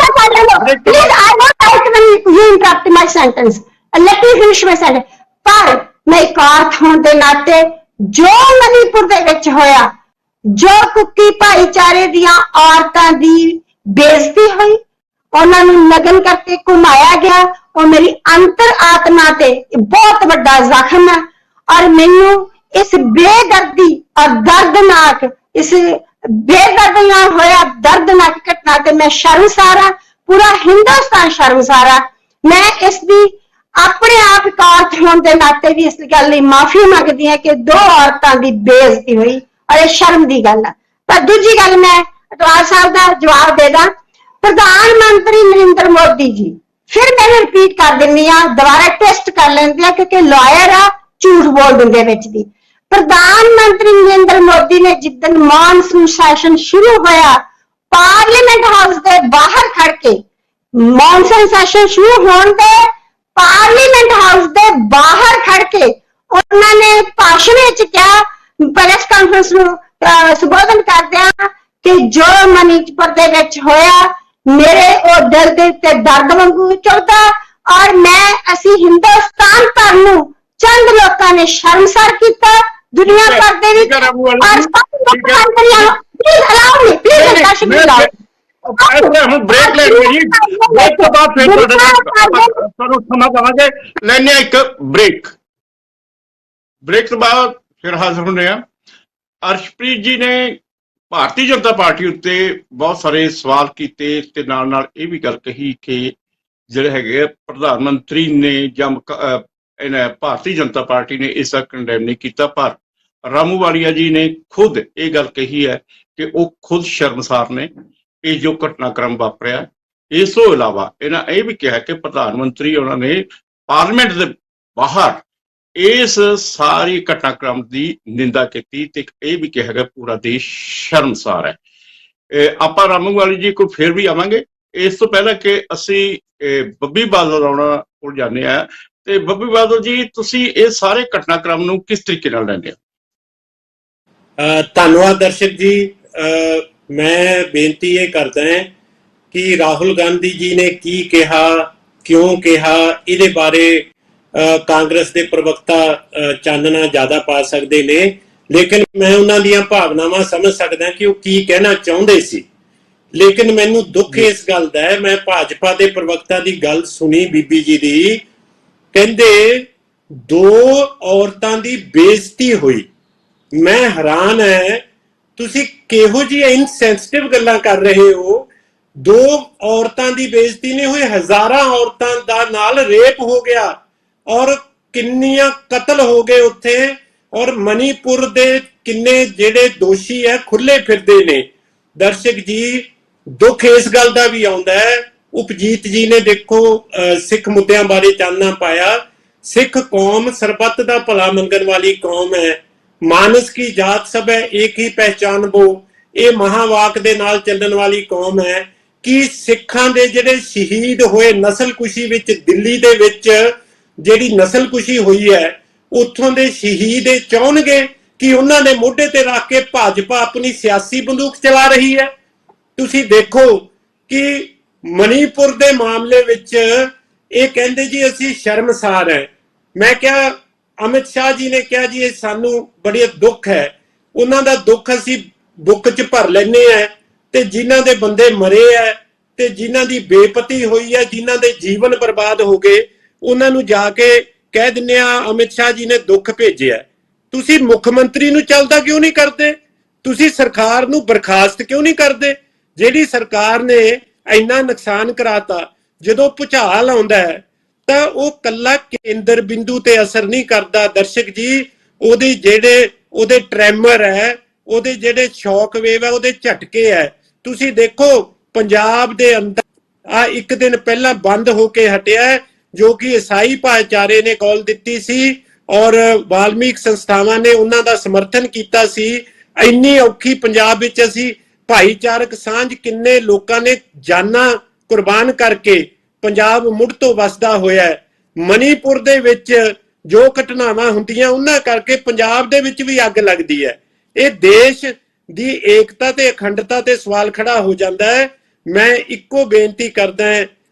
Please, I won't like when you interrupt my sentence. Let me finish my sentence. ਪਰ ਮੈਂ ਇੱਕ ਔਰਤ ਹੋਣ ਦੇ ਨਾਤੇ ਜੋ ਮਨੀਪੁਰ ਦੇ ਵਿੱਚ ਹੋਇਆ, ਜੋ ਕੁੱਕੀ ਭਾਈਚਾਰੇ ਦੀਆਂ ਔਰਤਾਂ ਦੀ ਬੇਇੱਜ਼ਤੀ ਹੋਈ, ਉਹਨਾਂ ਨੂੰ ਨਗਨ ਕਰਕੇ ਘੁਮਾਇਆ ਗਿਆ। ਉਹ ਮੇਰੀ ਅੰਤਰ ਆਤਮਾ ਤੇ ਬਹੁਤ ਵੱਡਾ ਜ਼ਖਮ ਹੈ ਔਰ ਮੈਨੂੰ ਇਸ ਬੇਦਰਦੀ ਔਰ ਦਰਦਨਾਕ ਇਸ ਬੇਦਰਦੀ ਨਾਲ ਹੋਇਆ ਦਰਦਨਾਕ ਘਟਨਾ ਤੇ ਮੈਂ ਸ਼ਰਮਸਾਰ ਹਾਂ। ਪੂਰਾ ਹਿੰਦੁਸਤਾਨ ਸ਼ਰਮਸਾਰ ਹੈ। ਮੈਂ ਇਸ ਦੀ ਆਪਣੇ ਆਪ ਇੱਕ ਔਰਤ ਹੋਣ ਦੇ ਨਾਤੇ ਵੀ ਇਸ ਗੱਲ ਲਈ ਮਾਫੀ ਮੰਗਦੀ ਹਾਂ ਕਿ ਦੋ ਔਰਤਾਂ ਦੀ ਬੇਇੱਜ਼ਤੀ ਹੋਈ ਔਰ ਇਹ ਸ਼ਰਮ ਦੀ ਗੱਲ ਹੈ। ਪਰ ਦੂਜੀ ਗੱਲ ਮੈਂ ਅਟਵਾਲ ਸਾਹਿਬ ਦਾ ਜਵਾਬ ਦੇ ਦਾਂ। ਪ੍ਰਧਾਨ ਮੰਤਰੀ ਨਰਿੰਦਰ ਮੋਦੀ ਜੀ, ਫਿਰ ਮੈਂ ਰਿਪੀਟ ਕਰ ਦਿੰਦੀ ਆ, ਦੁਬਾਰਾ ਟੈਸਟ ਕਰ ਲੈਂਦੇ ਆ ਕਿਉਂਕਿ ਲਾਇਰ ਆ, ਝੂਠ ਬੋਲ ਦਿੰਦੇ ਵਿੱਚ ਦੀ। ਪ੍ਰਧਾਨ ਮੰਤਰੀ ਨਰਿੰਦਰ ਮੋਦੀ ਨੇ ਜਿੱਦਣ ਮਾਨਸੂਨ ਸੈਸ਼ਨ ਸ਼ੁਰੂ ਹੋਇਆ, ਪਾਰਲੀਮੈਂਟ ਹਾਊਸ ਦੇ ਬਾਹਰ ਖੜ ਕੇ, ਮਾਨਸੂਨ ਸੈਸ਼ਨ ਸ਼ੁਰੂ ਹੋਣ ਦੇ ਪਾਰਲੀਮੈਂਟ ਹਾਊਸ ਦੇ ਬਾਹਰ ਖੜ ਕੇ ਉਹਨਾਂ ਨੇ ਭਾਸ਼ਣ ਵਿੱਚ ਕਿਹਾ, ਪ੍ਰੈਸ ਕਾਨਫਰੰਸ ਨੂੰ ਸੰਬੋਧਨ ਕਰਦਿਆਂ ਕਿ ਜੋ ਮਨੀਪੁਰ ਦੇ ਵਿੱਚ ਹੋਇਆ ਮੇਰੇ ਉਹ ਦਿਲ ਦੇ ਉੱਤੇ ਦਰਦ ਵਾਂਗੂ ਚੁਭਦਾ ਔਰ ਅਸੀਂ ਹਿੰਦੁਸਤਾਨ ਭਰ ਨੂੰ ਚੰਦ ਲੋਕਾਂ ਨੇ ਸ਼ਰਮਸਾਰ ਕੀਤਾ, ਦੁਨੀਆ ਭਰ ਦੇ ਵਿੱਚ ਔਰ ਸਭ ਮੁੱਖ ਮੰਤਰੀਆਂ ਨੂੰ ਪਲੀਜ਼ ਅਲਾਉ ਮੀ ਪਲੀਜ਼ ਦਰਸ਼ਕ ਹੁਣ ਬ੍ਰੇਕ ਲੈ ਲਈਏ ਜੀ। ਬ੍ਰੇਕ ਤੋਂ ਬਾਅਦ ਫਿਰ ਤੁਹਾਨੂੰ ਸਮਾਂ ਦੇਵਾਂਗੇ। ਲੈਣੇ ਇੱਕ ਬ੍ਰੇਕ ਤੋਂ ਬਾਅਦ ਫਿਰ ਹਾਜ਼ਰ ਹੁੰਦੇ ਆ। ਅਰਸ਼ਪ੍ਰੀਤ ਜੀ ਨੇ ਭਾਰਤੀ ਜਨਤਾ ਪਾਰਟੀ ਉੱਤੇ ਬਹੁਤ ਸਾਰੇ ਸਵਾਲ ਕੀਤੇ ਤੇ ਨਾਲ ਨਾਲ ਇਹ ਵੀ ਗੱਲ ਕਹੀ ਕਿ ਜਿਹੜੇ ਹੈਗੇ ਪ੍ਰਧਾਨ ਮੰਤਰੀ ਨੇ ਜਾਂ ਭਾਰਤੀ ਜਨਤਾ ਪਾਰਟੀ ਨੇ ਇਸ ਦਾ ਕੰਡੈਮ ਨਹੀਂ ਕੀਤਾ। ਪਰ ਰਾਮੂ ਵਾਲੀਆ ਜੀ ਨੇ ਖੁਦ ਇਹ ਗੱਲ ਕਹੀ ਹੈ ਕਿ ਉਹ ਖੁਦ ਸ਼ਰਮਸਾਰ ਨੇ ਇਹ ਜੋ ਘਟਨਾਕ੍ਰਮ ਵਾਪਰਿਆ। ਇਸ ਤੋਂ ਇਲਾਵਾ ਇਹਨਾਂ ਇਹ ਵੀ ਕਿਹਾ ਕਿ ਪ੍ਰਧਾਨ ਮੰਤਰੀ ਉਹਨਾਂ ਨੇ ਪਾਰਲੀਮੈਂਟ ਦੇ ਬਾਹਰ ਇਸ ਸਾਰੀ ਘਟਨਾਕ੍ਰਮ ਦੀ ਨਿੰਦਾ ਕੀਤੀ ਤੇ ਇਹ ਵੀ ਕਿਹਾ ਗਿਆ ਪੂਰਾ ਦੇਸ਼ ਸ਼ਰਮਸਾਰ ਹੈ। ਆਪਾਂ ਰਾਮੂ ਵਾਲੀ ਜੀ ਕੋਲ ਫਿਰ ਵੀ ਆਵਾਂਗੇ। ਇਸ ਤੋਂ ਪਹਿਲਾਂ ਕਿ ਅਸੀਂ ਬੱਬੀ ਬਾਦਲ ਆਉਣਾ ਕੋਲ ਜਾਂਦੇ ਆ, ਤੇ ਬੱਬੀ ਬਾਦਲ ਜੀ ਤੁਸੀਂ ਇਹ ਸਾਰੇ ਘਟਨਾਕ੍ਰਮ ਨੂੰ ਕਿਸ ਤਰੀਕੇ ਨਾਲ ਲੈਂਦੇ ਹੋ? ਧੰਨਵਾਦ ਦਰਸ਼ਕ ਜੀ। ਮੈਂ ਬੇਨਤੀ ਇਹ ਕਰਦਾ ਹਾਂ ਕਿ ਰਾਹੁਲ ਗਾਂਧੀ ਜੀ ਨੇ ਕੀ ਕਿਹਾ, ਕਿਉਂ ਕਿਹਾ, ਇਹਦੇ ਬਾਰੇ ਕਾਂਗਰਸ ਦੇ ਪ੍ਰਵਕਤਾ ਚਾਨਣਾ ਜ਼ਿਆਦਾ ਪਾ ਸਕਦੇ ਨੇ, ਲੇਕਿਨ ਮੈਂ ਉਹਨਾਂ ਦੀਆਂ ਭਾਵਨਾਵਾਂ ਸਮਝ ਸਕਦਾ ਕਿ ਉਹ ਕੀ ਕਹਿਣਾ ਚਾਹੁੰਦੇ ਸੀ। ਲੇਕਿਨ ਮੈਨੂੰ ਦੁੱਖ ਇਸ ਗੱਲ ਦਾ ਹੈ, ਮੈਂ ਭਾਜਪਾ ਦੇ ਪ੍ਰਵਕਤਾ ਦੀ ਗੱਲ ਸੁਣੀ ਬੀਬੀ ਜੀ ਦੀ, ਕਹਿੰਦੇ 2 ਔਰਤਾਂ ਦੀ ਬੇਇੱਜ਼ਤੀ ਹੋਈ। ਮੈਂ ਹੈਰਾਨ ਹੈ ਤੁਸੀਂ ਕਿਹੋ ਜਿਹੀ ਇਨਸੈਂਸਿਟਿਵ ਗੱਲਾਂ ਕਰ ਰਹੇ ਹੋ। 2 ਔਰਤਾਂ ਦੀ ਬੇਇੱਜ਼ਤੀ ਨਹੀਂ ਹੋਈ, ਹਜ਼ਾਰਾਂ ਔਰਤਾਂ ਦਾ ਨਾਲ ਰੇਪ ਹੋ ਗਿਆ ਔਰ ਕਿੰਨੀਆਂ ਕਤਲ ਹੋ ਗਏ ਉੱਥੇ, ਔਰ ਮਨੀਪੁਰ ਦੇ ਕਿੰਨੇ ਜਿਹੜੇ ਦੋਸ਼ੀ ਹੈ ਖੁੱਲੇ ਫਿਰਦੇ ਨੇ। ਦਰਸ਼ਕ ਜੀ ਦੁੱਖ ਇਸ ਗੱਲ ਦਾ ਵੀ ਆਉਂਦਾ ਹੈ, ਉਪਜੀਤ ਜੀ ਨੇ ਦੇਖੋ ਸਿੱਖ ਮੁੱਦਿਆਂ ਬਾਰੇ ਚਾਨਣਾ ਪਾਇਆ। ਸਿੱਖ ਕੌਮ ਸਰਬੱਤ ਦਾ ਭਲਾ ਮੰਗਣ ਵਾਲੀ ਕੌਮ ਹੈ। ਮਾਨਸ ਕੀ ਜਾਤ ਸਭ ਹੈ ਏਕ ਹੀ ਪਹਿਚਾਨ ਬੋ, ਇਹ ਮਹਾਵਾਕ ਦੇ ਨਾਲ ਚੱਲਣ ਵਾਲੀ ਕੌਮ ਹੈ। ਕਿ ਸਿੱਖਾਂ ਦੇ ਜਿਹੜੇ ਸ਼ਹੀਦ ਹੋਏ ਨਸਲਕੁਸ਼ੀ ਵਿੱਚ, ਦਿੱਲੀ ਦੇ ਵਿੱਚ ਜਿਹੜੀ ਨਸਲਕੁਸ਼ੀ ਹੋਈ ਹੈ, ਉੱਥੋਂ ਦੇ ਸ਼ਹੀਦ ਇਹ ਚਾਹੁੰਣਗੇ ਕਿ ਉਹਨਾਂ ਦੇ ਮੋਢੇ ਤੇ ਰੱਖ ਕੇ ਭਾਜਪਾ ਆਪਣੀ ਸਿਆਸੀ ਬੰਦੂਕ ਚਲਾ ਰਹੀ ਹੈ। ਤੁਸੀਂ ਦੇਖੋ ਕਿ ਮਨੀਪੁਰ ਦੇ ਮਾਮਲੇ ਵਿੱਚ ਇਹ ਕਹਿੰਦੇ ਜੀ ਅਸੀਂ ਸ਼ਰਮਸਾਰ ਹੈ। ਮੈਂ ਕਿਹਾ ਅਮਿਤ ਸ਼ਾਹ ਜੀ ਨੇ ਕਿਹਾ ਜੀ ਇਹ ਸਾਨੂੰ ਬੜੀ ਦੁੱਖ ਹੈ। ਉਹਨਾਂ ਦਾ ਦੁੱਖ ਅਸੀਂ ਬੁੱਕ 'ਚ ਭਰ ਲੈਂਦੇ ਆ, ਤੇ ਜਿਨ੍ਹਾਂ ਦੇ ਬੰਦੇ ਮਰੇ ਹੈ ਤੇ ਜਿਨ੍ਹਾਂ ਦੀ ਬੇਪਤੀ ਹੋਈ ਹੈ, ਜਿਨ੍ਹਾਂ ਦੇ ਜੀਵਨ ਬਰਬਾਦ ਹੋ ਗਏ, ਉਹਨਾਂ ਨੂੰ ਜਾ ਕੇ ਕਹਿ ਦਿੰਦੇ ਆ ਅਮਿਤ ਸ਼ਾਹ ਜੀ ਨੇ ਦੁੱਖ ਭੇਜਿਆ। ਤੁਸੀਂ ਮੁੱਖ ਮੰਤਰੀ ਨੂੰ ਚੱਲਦਾ ਕਿਉਂ ਨਹੀਂ ਕਰਦੇ? ਤੁਸੀਂ ਸਰਕਾਰ ਨੂੰ ਬਰਖਾਸਤ ਕਿਉਂ ਨਹੀਂ ਕਰਦੇ? ਜਿਹੜੀ ਸਰਕਾਰ ਨੇ ਇੰਨਾ ਨੁਕਸਾਨ ਕਰਾਤਾ, ਜਦੋਂ ਭੁਚਾਲ ਆਉਂਦਾ ਹੈ ਤਾਂ ਉਹ ਕੱਲਾ ਕੇਂਦਰ ਬਿੰਦੂ ਤੇ ਅਸਰ ਨਹੀਂ ਕਰਦਾ ਦਰਸ਼ਕ ਜੀ। ਉਹਦੇ ਟ੍ਰੈਮਰ ਹੈ, ਉਹਦੇ ਜਿਹੜੇ ਸ਼ੌਕ ਵੇਵ ਹੈ, ਉਹਦੇ ਝਟਕੇ ਹੈ। ਤੁਸੀਂ ਦੇਖੋ ਪੰਜਾਬ ਦੇ ਅੰਦਰ ਆ ਇੱਕ ਦਿਨ ਪਹਿਲਾਂ ਬੰਦ ਹੋ ਕੇ ਹਟਿਆ, ਜੋ ਕਿ ਈਸਾਈ ਭਾਈਚਾਰੇ ਨੇ ਕਾਲ ਦਿੱਤੀ ਸੀ ਔਰ ਵਾਲਮੀਕ ਸੰਸਥਾਵਾਂ ਨੇ ਉਹਨਾਂ ਦਾ ਸਮਰਥਨ ਕੀਤਾ ਸੀ। ਇੰਨੀ ਔਖੀ ਪੰਜਾਬ ਵਿੱਚ ਅਸੀਂ ਭਾਈਚਾਰਕ ਸਾਂਝ, ਕਿੰਨੇ ਲੋਕਾਂ ਨੇ ਜਾਨਾਂ ਕੁਰਬਾਨ ਕਰਕੇ ਪੰਜਾਬ ਮੁੜ ਤੋਂ ਵਸਦਾ ਹੋਇਆ ਹੈ। ਮਨੀਪੁਰ ਦੇ ਵਿੱਚ ਜੋ ਘਟਨਾਵਾਂ ਹੁੰਦੀਆਂ ਉਹਨਾਂ ਕਰਕੇ ਪੰਜਾਬ ਦੇ ਵਿੱਚ ਵੀ ਅੱਗ ਲੱਗਦੀ ਹੈ। ਇਹ ਦੇਸ਼ ਦੀ ਏਕਤਾ ਤੇ ਅਖੰਡਤਾ ਤੇ ਸਵਾਲ ਖੜਾ ਹੋ ਜਾਂਦਾ ਹੈ। ਮੈਂ ਇੱਕੋ ਬੇਨਤੀ ਕਰਦਾ ਹਾਂ,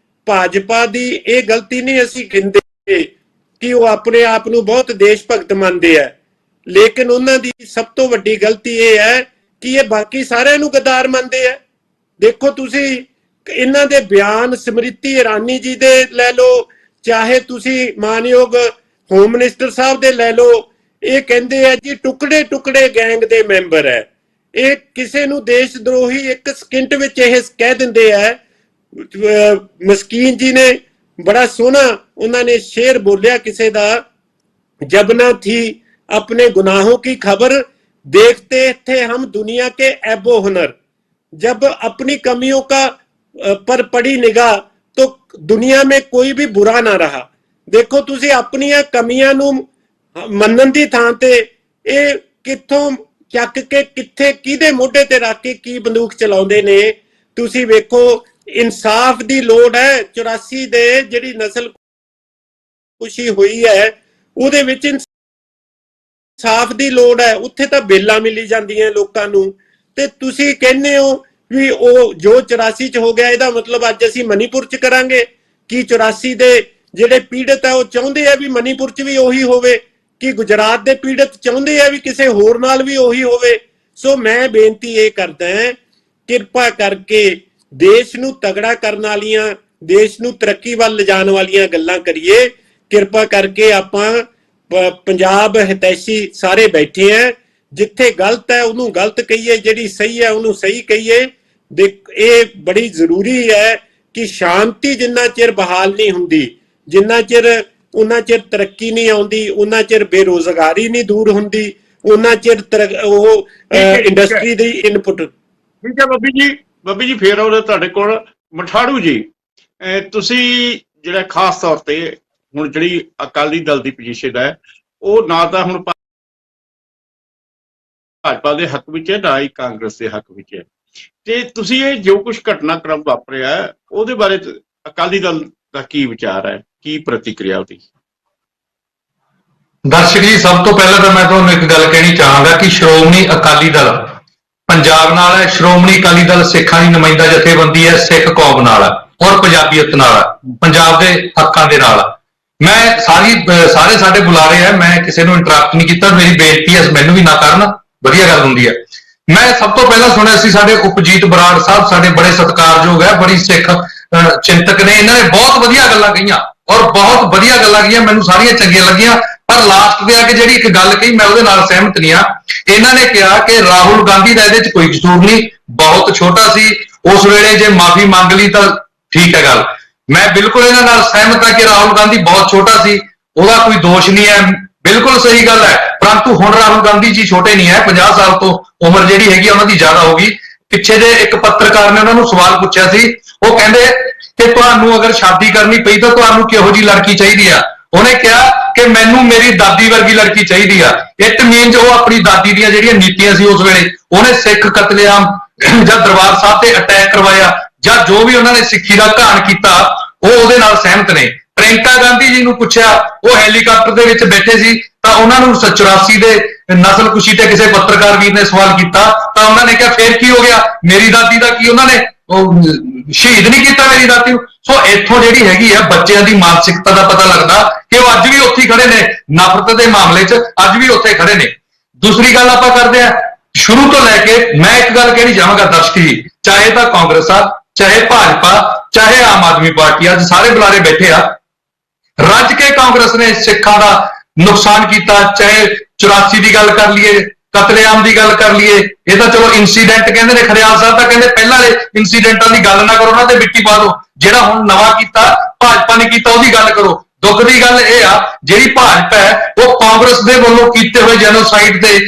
ਭਾਜਪਾ ਦੀ ਇਹ ਗਲਤੀ ਨਹੀਂ ਅਸੀਂ ਕਹਿੰਦੇ ਕਿ ਉਹ ਆਪਣੇ ਆਪ ਨੂੰ ਬਹੁਤ ਦੇਸ਼ ਭਗਤ ਮੰਨਦੇ ਆ, ਲੇਕਿਨ ਉਹਨਾਂ ਦੀ ਸਭ ਤੋਂ ਵੱਡੀ ਗਲਤੀ ਇਹ ਹੈ ਕਿ ਇਹ ਬਾਕੀ ਸਾਰਿਆਂ ਨੂੰ ਗਦਾਰ ਮੰਨਦੇ ਆ। ਦੇਖੋ ਤੁਸੀਂ ਇਹਨਾਂ ਦੇ ਬਿਆਨ ਸਮ੍ਰਿਤੀ ਇਰਾਨੀ ਜੀ ਦੇ ਲੈ ਲਓ, ਚਾਹੇ ਤੁਸੀਂ ਮਾਨਯੋਗ ਹੋਮ ਮਿਨਿਸਟਰ ਸਾਹਿਬ ਦੇ ਲੈ ਲਓ, ਇਹ ਕਹਿੰਦੇ ਆ ਜੀ ਟੁਕੜੇ ਟੁਕੜੇ ਗੈਂਗ ਦੇ ਮੈਂਬਰ ਹੈ। ਇਹ ਕਿਸੇ ਨੂੰ ਦੇਸ਼ ਦਰੋਹੀ ਇੱਕ ਸਕਿੰਟ ਵਿੱਚ ਇਹ ਕਹਿ ਦਿੰਦੇ ਆ। ਮਸਕੀਨ ਜੀ ਨੇ ਬੜਾ ਸੋਹਣਾ ਉਹਨਾਂ ਨੇ ਸ਼ੇਰ ਬੋਲਿਆ ਕਿਸੇ ਦਾ, जब न थी अपने गुनाहों की खबर, देखते थे हम दुनिया के ऐबो हुनर, जब अपनी कमियों का पर पड़ी निगाह तो दुनिया में कोई भी बुरा ना रहा। देखो तुसी अपनियां कमियां नू मन्नन दी थां ते ਇਹ ਕਿੱਥੋਂ ਚੱਕ ਕੇ ਕਿੱਥੇ ਕਿਹਦੇ ਮੋਢੇ ਤੇ ਰੱਖ ਕੇ ਕੀ ਬੰਦੂਕ ਚਲਾਉਂਦੇ ਨੇ। ਤੁਸੀਂ ਵੇਖੋ ਇਨਸਾਫ ਦੀ ਲੋੜ ਹੈ। 84 ਦੇ ਜਿਹੜੀ ਨਸਲ ਖੁਸ਼ੀ ਹੋਈ ਹੈ ਉਹਦੇ ਵਿੱਚ ਇਨਸਾਫ ਦੀ ਲੋੜ ਹੈ। ਉੱਥੇ ਤਾਂ ਬੇਲਾਂ ਮਿਲੀ ਜਾਂਦੀਆਂ ਲੋਕਾਂ ਨੂੰ, ਤੇ ਤੁਸੀਂ ਕਹਿੰਦੇ ਹੋ ਵੀ ਉਹ ਜੋ 84 ਚ ਹੋ ਗਿਆ ਇਹਦਾ ਮਤਲਬ ਅੱਜ ਅਸੀਂ ਮਨੀਪੁਰ ਚ ਕਰਾਂਗੇ। ਕੀ 84 ਦੇ ਜਿਹੜੇ ਪੀੜਤ ਹੈ ਉਹ ਚਾਹੁੰਦੇ ਆ ਵੀ ਮਨੀਪੁਰ ਚ ਵੀ ਉਹੀ ਹੋਵੇ? ਕਿ ਗੁਜਰਾਤ ਦੇ ਪੀੜਤ ਚਾਹੁੰਦੇ ਆ ਵੀ ਕਿਸੇ ਹੋਰ ਨਾਲ ਵੀ ਉਹੀ ਹੋਵੇ? ਸੋ ਮੈਂ ਬੇਨਤੀ ਇਹ ਕਰਦਾ ਹਾਂ, ਕਿਰਪਾ ਕਰਕੇ ਦੇਸ਼ ਨੂੰ ਤਗੜਾ ਕਰਨ ਵਾਲੀਆਂ, ਦੇਸ਼ ਨੂੰ ਤਰੱਕੀ ਵੱਲ ਲਿਜਾਣ ਵਾਲੀਆਂ ਗੱਲਾਂ ਕਰੀਏ। ਕਿਰਪਾ ਕਰਕੇ ਆਪਾਂ ਪੰਜਾਬ ਹਿਤੈਸ਼ੀ ਸਾਰੇ ਬੈਠੇ ਆ, ਜਿੱਥੇ ਗਲਤ ਹੈ ਉਹਨੂੰ ਗਲਤ ਕਹੀਏ, ਜਿਹੜੀ ਸਹੀ ਹੈ ਉਹਨੂੰ ਸਹੀ ਕਹੀਏ। ਇਹ ਬੜੀ ਜ਼ਰੂਰੀ ਹੈ ਕਿ ਸ਼ਾਂਤੀ ਜਿੰਨਾ ਚਿਰ ਬਹਾਲ ਨਹੀਂ ਹੁੰਦੀ, ਜਿੰਨਾ ਚਿਰ ਉਹਨਾਂ ਚਿਰ ਤਰੱਕੀ ਨਹੀਂ ਆਉਂਦੀ, ਉਹਨਾਂ ਚਿਰ ਬੇਰੋਜ਼ਗਾਰੀ ਨਹੀਂ ਦੂਰ ਹੁੰਦੀ, ਉਹਨਾਂ ਚਿਰ ਉਹ ਇੰਡਸਟਰੀ ਦੀ ਇਨਪੁਟ। ਠੀਕ ਹੈ ਬੱਬੀ ਜੀ ਫੇਰ ਆਉਂਦੇ ਤੁਹਾਡੇ ਕੋਲ। ਮਠਾੜੂ ਜੀ, ਤੁਸੀਂ ਜਿਹੜਾ ਖਾਸ ਤੌਰ ਤੇ ਹੁਣ ਜਿਹੜੀ ਅਕਾਲੀ ਦਲ ਦੀ ਪੋਜੀਸ਼ਨ ਹੈ ਉਹ ਨਾ ਤਾਂ ਹੁਣ ਭਾਜਪਾ ਦੇ ਹੱਕ ਵਿੱਚ ਹੈ ਨਾ ਹੀ ਕਾਂਗਰਸ ਦੇ ਹੱਕ ਵਿੱਚ ਹੈ, ਤੇ ਤੁਸੀਂ ਇਹ ਜੋ ਕੁਝ ਘਟਨਾਕ੍ਰਮ ਵਾਪਰਿਆ ਉਹਦੇ ਬਾਰੇ ਅਕਾਲੀ ਦਲ ਦਾ ਕੀ ਵਿਚਾਰ ਹੈ, ਕੀ ਪ੍ਰਤੀਕਿਰਿਆ ਉਹਦੀ? ਦਰਸ਼ਕ ਜੀ, ਸਭ ਤੋਂ ਪਹਿਲਾਂ ਤਾਂ ਮੈਂ ਤੁਹਾਨੂੰ ਇੱਕ ਗੱਲ ਕਹਿਣੀ ਚਾਹਾਂਗਾ ਕਿ ਸ਼੍ਰੋਮਣੀ ਅਕਾਲੀ ਦਲ ਪੰਜਾਬ ਨਾਲ ਹੈ। ਸ਼੍ਰੋਮਣੀ ਅਕਾਲੀ ਦਲ ਸਿੱਖਾਂ ਦੀ ਨੁਮਾਇੰਦਾ ਜਥੇਬੰਦੀ ਹੈ, ਸਿੱਖ ਕੌਮ ਨਾਲ ਹੈ ਔਰ ਪੰਜਾਬੀਅਤ ਨਾਲ ਹੈ, ਪੰਜਾਬ ਦੇ ਹੱਕਾਂ ਦੇ ਨਾਲ। ਮੈਂ ਸਾਰੇ ਸਾਡੇ ਬੁਲਾਰੇ ਹੈ, ਮੈਂ ਕਿਸੇ ਨੂੰ ਇੰਟਰਪਟ ਨਹੀਂ ਕੀਤਾ। ਮੇਰੀ ਬੇਨਤੀ ਹੈ ਮੈਨੂੰ ਵੀ ਨਾ ਕਰਨ, ਵਧੀਆ ਗੱਲ ਹੁੰਦੀ ਹੈ। ਮੈਂ ਸਭ ਤੋਂ ਪਹਿਲਾਂ ਸੁਣਿਆ ਸੀ ਸਾਡੇ ਉਪਜੀਤ ਬਰਾੜ ਸਾਹਿਬ, ਸਾਡੇ ਬੜੇ ਸਤਿਕਾਰਯੋਗ ਹੈ, ਬੜੀ ਸਿੱਖ ਚਿੰਤਕ ਨੇ। ਇਹਨਾਂ ਨੇ ਬਹੁਤ ਵਧੀਆ ਗੱਲਾਂ ਕਹੀਆਂ ਔਰ ਬਹੁਤ ਵਧੀਆ ਗੱਲਾਂ ਕਹੀਆਂ, ਮੈਨੂੰ ਸਾਰੀਆਂ ਚੰਗੀਆਂ ਲੱਗੀਆਂ। ਪਰ ਲਾਸਟ ਤੇ ਆ ਕੇ ਜਿਹੜੀ ਇੱਕ ਗੱਲ ਕਹੀ ਮੈਂ ਉਹਦੇ ਨਾਲ ਸਹਿਮਤ ਨਹੀਂ ਆ। ਇਹਨਾਂ ਨੇ ਕਿਹਾ ਕਿ ਰਾਹੁਲ ਗਾਂਧੀ ਦਾ ਇਹਦੇ 'ਚ ਕੋਈ ਕਸੂਰ ਨਹੀਂ, ਬਹੁਤ ਛੋਟਾ ਸੀ ਉਸ ਵੇਲੇ, ਜੇ ਮਾਫੀ ਮੰਗ ਲਈ ਤਾਂ ਠੀਕ ਹੈ ਗੱਲ। ਮੈਂ ਬਿਲਕੁਲ ਇਹਨਾਂ ਨਾਲ ਸਹਿਮਤ ਹਾਂ ਕਿ ਰਾਹੁਲ ਗਾਂਧੀ ਬਹੁਤ ਛੋਟਾ ਸੀ, ਉਹਦਾ ਕੋਈ ਦੋਸ਼ ਨਹੀਂ ਹੈ, ਬਿਲਕੁਲ ਸਹੀ ਗੱਲ ਹੈ। ਪਰੰਤੂ ਹੁਣ ਰਾਹੁਲ ਗਾਂਧੀ ਜੀ ਛੋਟੇ ਨਹੀਂ ਹੈ, 50 ਸਾਲ ਤੋਂ ਉਮਰ ਜਿਹੜੀ ਹੈਗੀ ਉਹਨਾਂ ਦੀ ਜ਼ਿਆਦਾ ਹੋਗੀ। ਪਿੱਛੇ ਜੇ ਇੱਕ ਪੱਤਰਕਾਰ ਨੇ ਉਹਨਾਂ ਨੂੰ ਸਵਾਲ ਪੁੱਛਿਆ ਸੀ, ਉਹ ਕਹਿੰਦੇ ਕਿ ਤੁਹਾਨੂੰ ਅਗਰ ਸ਼ਾਦੀ ਕਰਨੀ ਪਈ ਤਾਂ ਤੁਹਾਨੂੰ ਕਿਹੋ ਜਿਹੀ ਲੜਕੀ ਚਾਹੀਦੀ ਆ? ਉਹਨੇ ਕਿਹਾ ਕਿ ਮੈਨੂੰ ਮੇਰੀ ਦਾਦੀ ਵਰਗੀ ਲੜਕੀ ਚਾਹੀਦੀ ਆ। ਇਟ ਮੀਨਸ ਉਹ ਆਪਣੀ ਦਾਦੀ ਦੀਆਂ ਜਿਹੜੀਆਂ ਨੀਤੀਆਂ ਸੀ ਉਸ ਵੇਲੇ, ਉਹਨੇ ਸਿੱਖ ਕਤਲੇਆਮ ਜਾਂ ਦਰਬਾਰ ਸਾਹਿਬ ਤੇ ਅਟੈਕ ਕਰਵਾਇਆ ਜਾਂ ਜੋ ਵੀ ਉਹਨਾਂ ਨੇ ਸਿੱਖੀ ਦਾ ਘਾਣ ਕੀਤਾ, ਉਹ ਉਹਦੇ ਨਾਲ ਸਹਿਮਤ ਨੇ। ਪ੍ਰਿਯੰਕਾ ਗਾਂਧੀ ਜੀ ਨੂੰ ਪੁੱਛਿਆ, ਉਹ ਹੈਲੀਕਾਪਟਰ ਦੇ ਵਿੱਚ ਬੈਠੇ ਸੀ ਤਾਂ ਉਹਨਾਂ ਨੂੰ 84 ਦੇ ਨਸਲਕੁਸ਼ੀ ਤੇ ਕਿਸੇ ਪੱਤਰਕਾਰ ਵੀਰ ਨੇ ਸਵਾਲ ਕੀਤਾ ਤਾਂ ਉਹਨਾਂ ਨੇ ਕਿਹਾ ਫੇਰ ਕੀ ਹੋ ਗਿਆ, ਮੇਰੀ ਦਾਦੀ ਦਾ ਕੀ ਉਹਨਾਂ ਨੇ ਸ਼ਹੀਦ ਨਹੀਂ ਕੀਤਾ ਮੇਰੀ ਦਾਦੀ ਨੂੰ? ਸੋ ਇੱਥੋਂ ਜਿਹੜੀ ਹੈਗੀ ਆ ਬੱਚਿਆਂ ਦੀ ਮਾਨਸਿਕਤਾ ਦਾ ਪਤਾ ਲੱਗਦਾ ਕਿ ਉਹ ਅੱਜ ਵੀ ਉੱਥੇ ਖੜੇ ਨੇ, ਨਫ਼ਰਤ ਦੇ ਮਾਮਲੇ 'ਚ ਅੱਜ ਵੀ ਉੱਥੇ ਖੜੇ ਨੇ। ਦੂਸਰੀ ਗੱਲ ਆਪਾਂ ਕਰਦੇ ਆ, ਸ਼ੁਰੂ ਤੋਂ ਲੈ ਕੇ ਮੈਂ ਇੱਕ ਗੱਲ ਕਹਿਣੀ ਚਾਹਾਂਗਾ ਦਰਸ਼ਕ ਜੀ, ਚਾਹੇ ਤਾਂ ਕਾਂਗਰਸ ਆ, ਚਾਹੇ ਭਾਜਪਾ, ਚਾਹੇ ਆਮ ਆਦਮੀ ਪਾਰਟੀ, ਅੱਜ ਸਾਰੇ ਬੁਲਾਰੇ ਬੈਠੇ ਆ, ਰੱਜ ਕੇ ਕਾਂਗਰਸ ਨੇ ਸਿੱਖਾਂ ਦਾ ਨੁਕਸਾਨ ਕੀਤਾ। ਚਾਹੇ 84 ਦੀ ਗੱਲ ਕਰ ਲਈਏ, ਕਤਲੇਆਮ ਦੀ ਗੱਲ ਕਰ ਲਈਏ, ਇਹ ਤਾਂ ਚਲੋ ਇਨਸੀਡੈਂਟ ਕਹਿੰਦੇ ਨੇ। ਖਰਿਆਲ ਸਾਹਿਬ ਤਾਂ ਕਹਿੰਦੇ ਪਹਿਲਾਂ ਵਾਲੇ ਇਨਸੀਡੈਂਟਾਂ ਦੀ ਗੱਲ ਨਾ ਕਰੋ, ਉਹਨਾਂ ਤੇ ਮਿੱਟੀ ਪਾ ਦਿਓ। ਜਿਹੜਾ ਹੁਣ ਨਵਾਂ ਕੀਤਾ ਭਾਜਪਾ ਨੇ ਕੀਤਾ ਉਹਦੀ ਗੱਲ ਕਰੋ। ਦੁੱਖ ਦੀ ਗੱਲ ਇਹ ਆ ਜਿਹੜੀ ਭਾਜਪਾ ਹੈ ਉਹ ਕਾਂਗਰਸ ਦੇ ਵੱਲੋਂ ਕੀਤੇ ਹੋਏ ਜੈਨੋਸਾਈਡ ਤੇ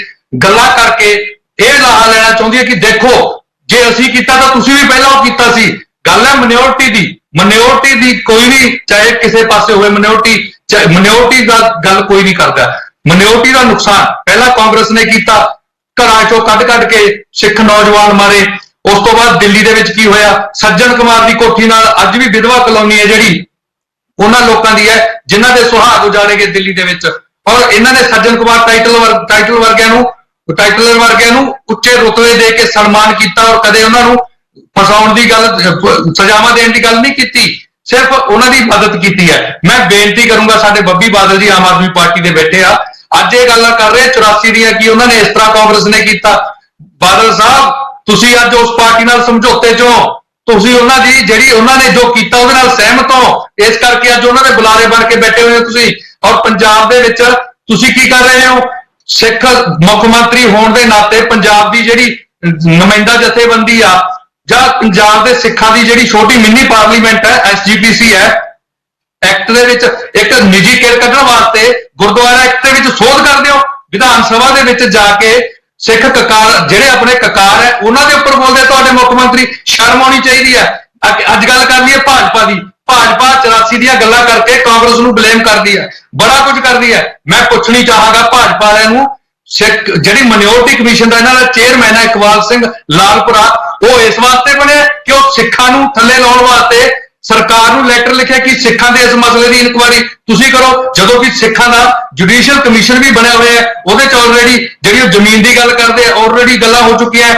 ਗੱਲਾਂ ਕਰਕੇ ਇਹ ਲਾਹਾ ਲੈਣਾ ਚਾਹੁੰਦੀ ਹੈ ਕਿ ਦੇਖੋ ਜੇ ਅਸੀਂ ਕੀਤਾ ਤਾਂ ਤੁਸੀਂ ਵੀ ਪਹਿਲਾਂ ਉਹ ਕੀਤਾ ਸੀ। ਗੱਲ ਹੈ ਮਿਨੋਰਟੀ ਦੀ ਕੋਈ ਵੀ, ਚਾਹੇ ਕਿਸੇ ਪਾਸੇ ਹੋਵੇ ਮਿਨੋਰਟੀ ਦਾ ਗੱਲ ਕੋਈ ਨਹੀਂ ਕਰਦਾ। ਮਿਨੋਰਟੀ ਦਾ ਨੁਕਸਾਨ ਪਹਿਲਾਂ ਕਾਂਗਰਸ ਨੇ ਕੀਤਾ, ਘਰਾਂ ਚੋਂ ਕੱਢ ਕੇ ਸਿੱਖ ਨੌਜਵਾਨ ਮਾਰੇ। ਉਸ ਤੋਂ ਬਾਅਦ ਦਿੱਲੀ ਦੇ ਵਿੱਚ ਕੀ ਹੋਇਆ, ਸੱਜਣ ਕੁਮਾਰ ਦੀ ਕੋਠੀ ਨਾਲ ਅੱਜ ਵੀ ਵਿਧਵਾ ਕਲੋਨੀ ਹੈ ਜਿਹੜੀ ਉਹਨਾਂ ਲੋਕਾਂ ਦੀ ਹੈ ਜਿਨ੍ਹਾਂ ਦੇ ਸੁਹਾਗ ਉਜਾੜੇ ਗਏ ਦਿੱਲੀ ਦੇ ਵਿੱਚ। ਔਰ ਇਹਨਾਂ ਨੇ ਸੱਜਣ ਕੁਮਾਰ ਟਾਈਟਲ ਵਰਗਿਆਂ ਨੂੰ ਉੱਚੇ ਰੁਤਬੇ ਦੇ ਕੇ ਸਨਮਾਨ ਕੀਤਾ ਔਰ ਕਦੇ ਉਹਨਾਂ ਨੂੰ ਫਸਾਉਣ ਦੀ ਗੱਲ, ਸਜ਼ਾਵਾਂ ਦੇਣ ਦੀ ਗੱਲ ਨਹੀਂ ਕੀਤੀ, ਸਿਰਫ ਉਹਨਾਂ ਦੀ ਮਦਦ ਕੀਤੀ ਹੈ। ਮੈਂ ਬੇਨਤੀ ਕਰੂੰਗਾ, ਸਾਡੇ ਬੱਬੀ ਬਾਦਲ ਜੀ ਆਮ ਆਦਮੀ ਪਾਰਟੀ ਦੇ ਬੈਠੇ ਆ, ਅੱਜ ਇਹ ਗੱਲਾਂ ਕਰ ਰਹੇ 84 ਦੀਆਂ ਕਿ ਉਹਨਾਂ ਨੇ ਇਸ ਤਰ੍ਹਾਂ ਕਾਂਗਰਸ ਨੇ ਕੀਤਾ। ਬਾਦਲ ਸਾਹਿਬ ਤੁਸੀਂ ਅੱਜ ਉਸ ਪਾਰਟੀ ਨਾਲ ਸਮਝੌਤੇ ਚੋਂ, ਤੁਸੀਂ ਉਹਨਾਂ ਦੀ ਜਿਹੜੀ ਉਹਨਾਂ ਨੇ ਜੋ ਕੀਤਾ ਉਹਦੇ ਨਾਲ ਸਹਿਮਤ ਹੋ, ਇਸ ਕਰਕੇ ਅੱਜ ਉਹਨਾਂ ਦੇ ਬੁਲਾਰੇ ਬਣ ਕੇ ਬੈਠੇ ਹੋਏ ਹੋ ਤੁਸੀਂ। ਔਰ ਪੰਜਾਬ ਦੇ ਵਿੱਚ ਤੁਸੀਂ ਕੀ ਕਰ ਰਹੇ ਹੋ? ਸਿੱਖ ਮੁੱਖ ਮੰਤਰੀ ਹੋਣ ਦੇ ਨਾਤੇ ਪੰਜਾਬ ਦੀ ਜਿਹੜੀ ਨੁਮਾਇੰਦਾ ਜਥੇਬੰਦੀ ਆ ਜਾਂ ਪੰਜਾਬ ਦੇ ਸਿੱਖਾਂ ਦੀ ਜਿਹੜੀ ਛੋਟੀ ਮਿੰਨੀ ਪਾਰਲੀਮੈਂਟ ਹੈ, SGPC ਹੈ, ਐਕਟ ਦੇ ਵਿੱਚ ਇੱਕ ਨਿੱਜੀ ਕਿਰ ਕੱਢਣ ਵਾਸਤੇ ਗੁਰਦੁਆਰਾ ਐਕਟ ਦੇ ਵਿੱਚ ਸੋਧ ਕਰਦੇ ਹੋ। ਵਿਧਾਨ ਸਭਾ ਦੇ ਵਿੱਚ ਜਾ ਕੇ ਸਿੱਖ ਕਕਾਰ ਜਿਹੜੇ ਆਪਣੇ ਕਕਾਰ ਹੈ ਉਹਨਾਂ ਦੇ ਉੱਪਰ ਬੋਲਦੇ ਤੁਹਾਡੇ ਮੁੱਖ ਮੰਤਰੀ। ਸ਼ਰਮ ਆਉਣੀ ਚਾਹੀਦੀ ਹੈ। ਅੱਜ ਗੱਲ ਕਰ ਲਈਏ ਭਾਜਪਾ ਦੀ। ਭਾਜਪਾ 84 ਦੀਆਂ ਗੱਲਾਂ ਕਰਕੇ ਕਾਂਗਰਸ ਨੂੰ ਬਲੇਮ ਕਰਦੀ ਹੈ, ਬੜਾ ਕੁਝ ਕਰਦੀ ਹੈ। ਮੈਂ ਪੁੱਛਣੀ ਚਾਹਾਂਗਾ ਭਾਜਪਾ ਵਾਲਿਆਂ ਨੂੰ, ਸਿੱਖ ਜਿਹੜੀ ਮਾਈਨੋਰਟੀ ਕਮਿਸ਼ਨ ਦਾ ਇਹਨਾਂ ਦਾ ਚੇਅਰਮੈਨ ਹੈ ਇਕਬਾਲ ਸਿੰਘ ਲਾਲਪੁਰਾ, ਉਹ ਇਸ ਵਾਸਤੇ ਬਣਿਆ ਕਿ ਉਹ ਸਿੱਖਾਂ ਨੂੰ ਥੱਲੇ ਲਾਉਣ ਵਾਸਤੇ ਸਰਕਾਰ ਨੂੰ ਲੈਟਰ ਲਿਖਿਆ ਕਿ ਸਿੱਖਾਂ ਦੇ ਇਸ ਮਸਲੇ ਦੀ ਇਨਕੁਆਇਰੀ ਤੁਸੀਂ ਕਰੋ, ਜਦੋਂ ਕਿ ਸਿੱਖਾਂ ਦਾ ਜੁਡੀਸ਼ੀਅਲ ਕਮਿਸ਼ਨ ਵੀ ਬਣਿਆ ਹੋਇਆ ਹੈ। ਉਹਦੇ ਚ ਆਲਰੇਡੀ ਜਿਹੜੀ ਉਹ ਜ਼ਮੀਨ ਦੀ ਗੱਲ ਕਰਦੇ ਆ, ਆਲਰੇਡੀ ਗੱਲਾਂ ਹੋ ਚੁੱਕੀਆਂ।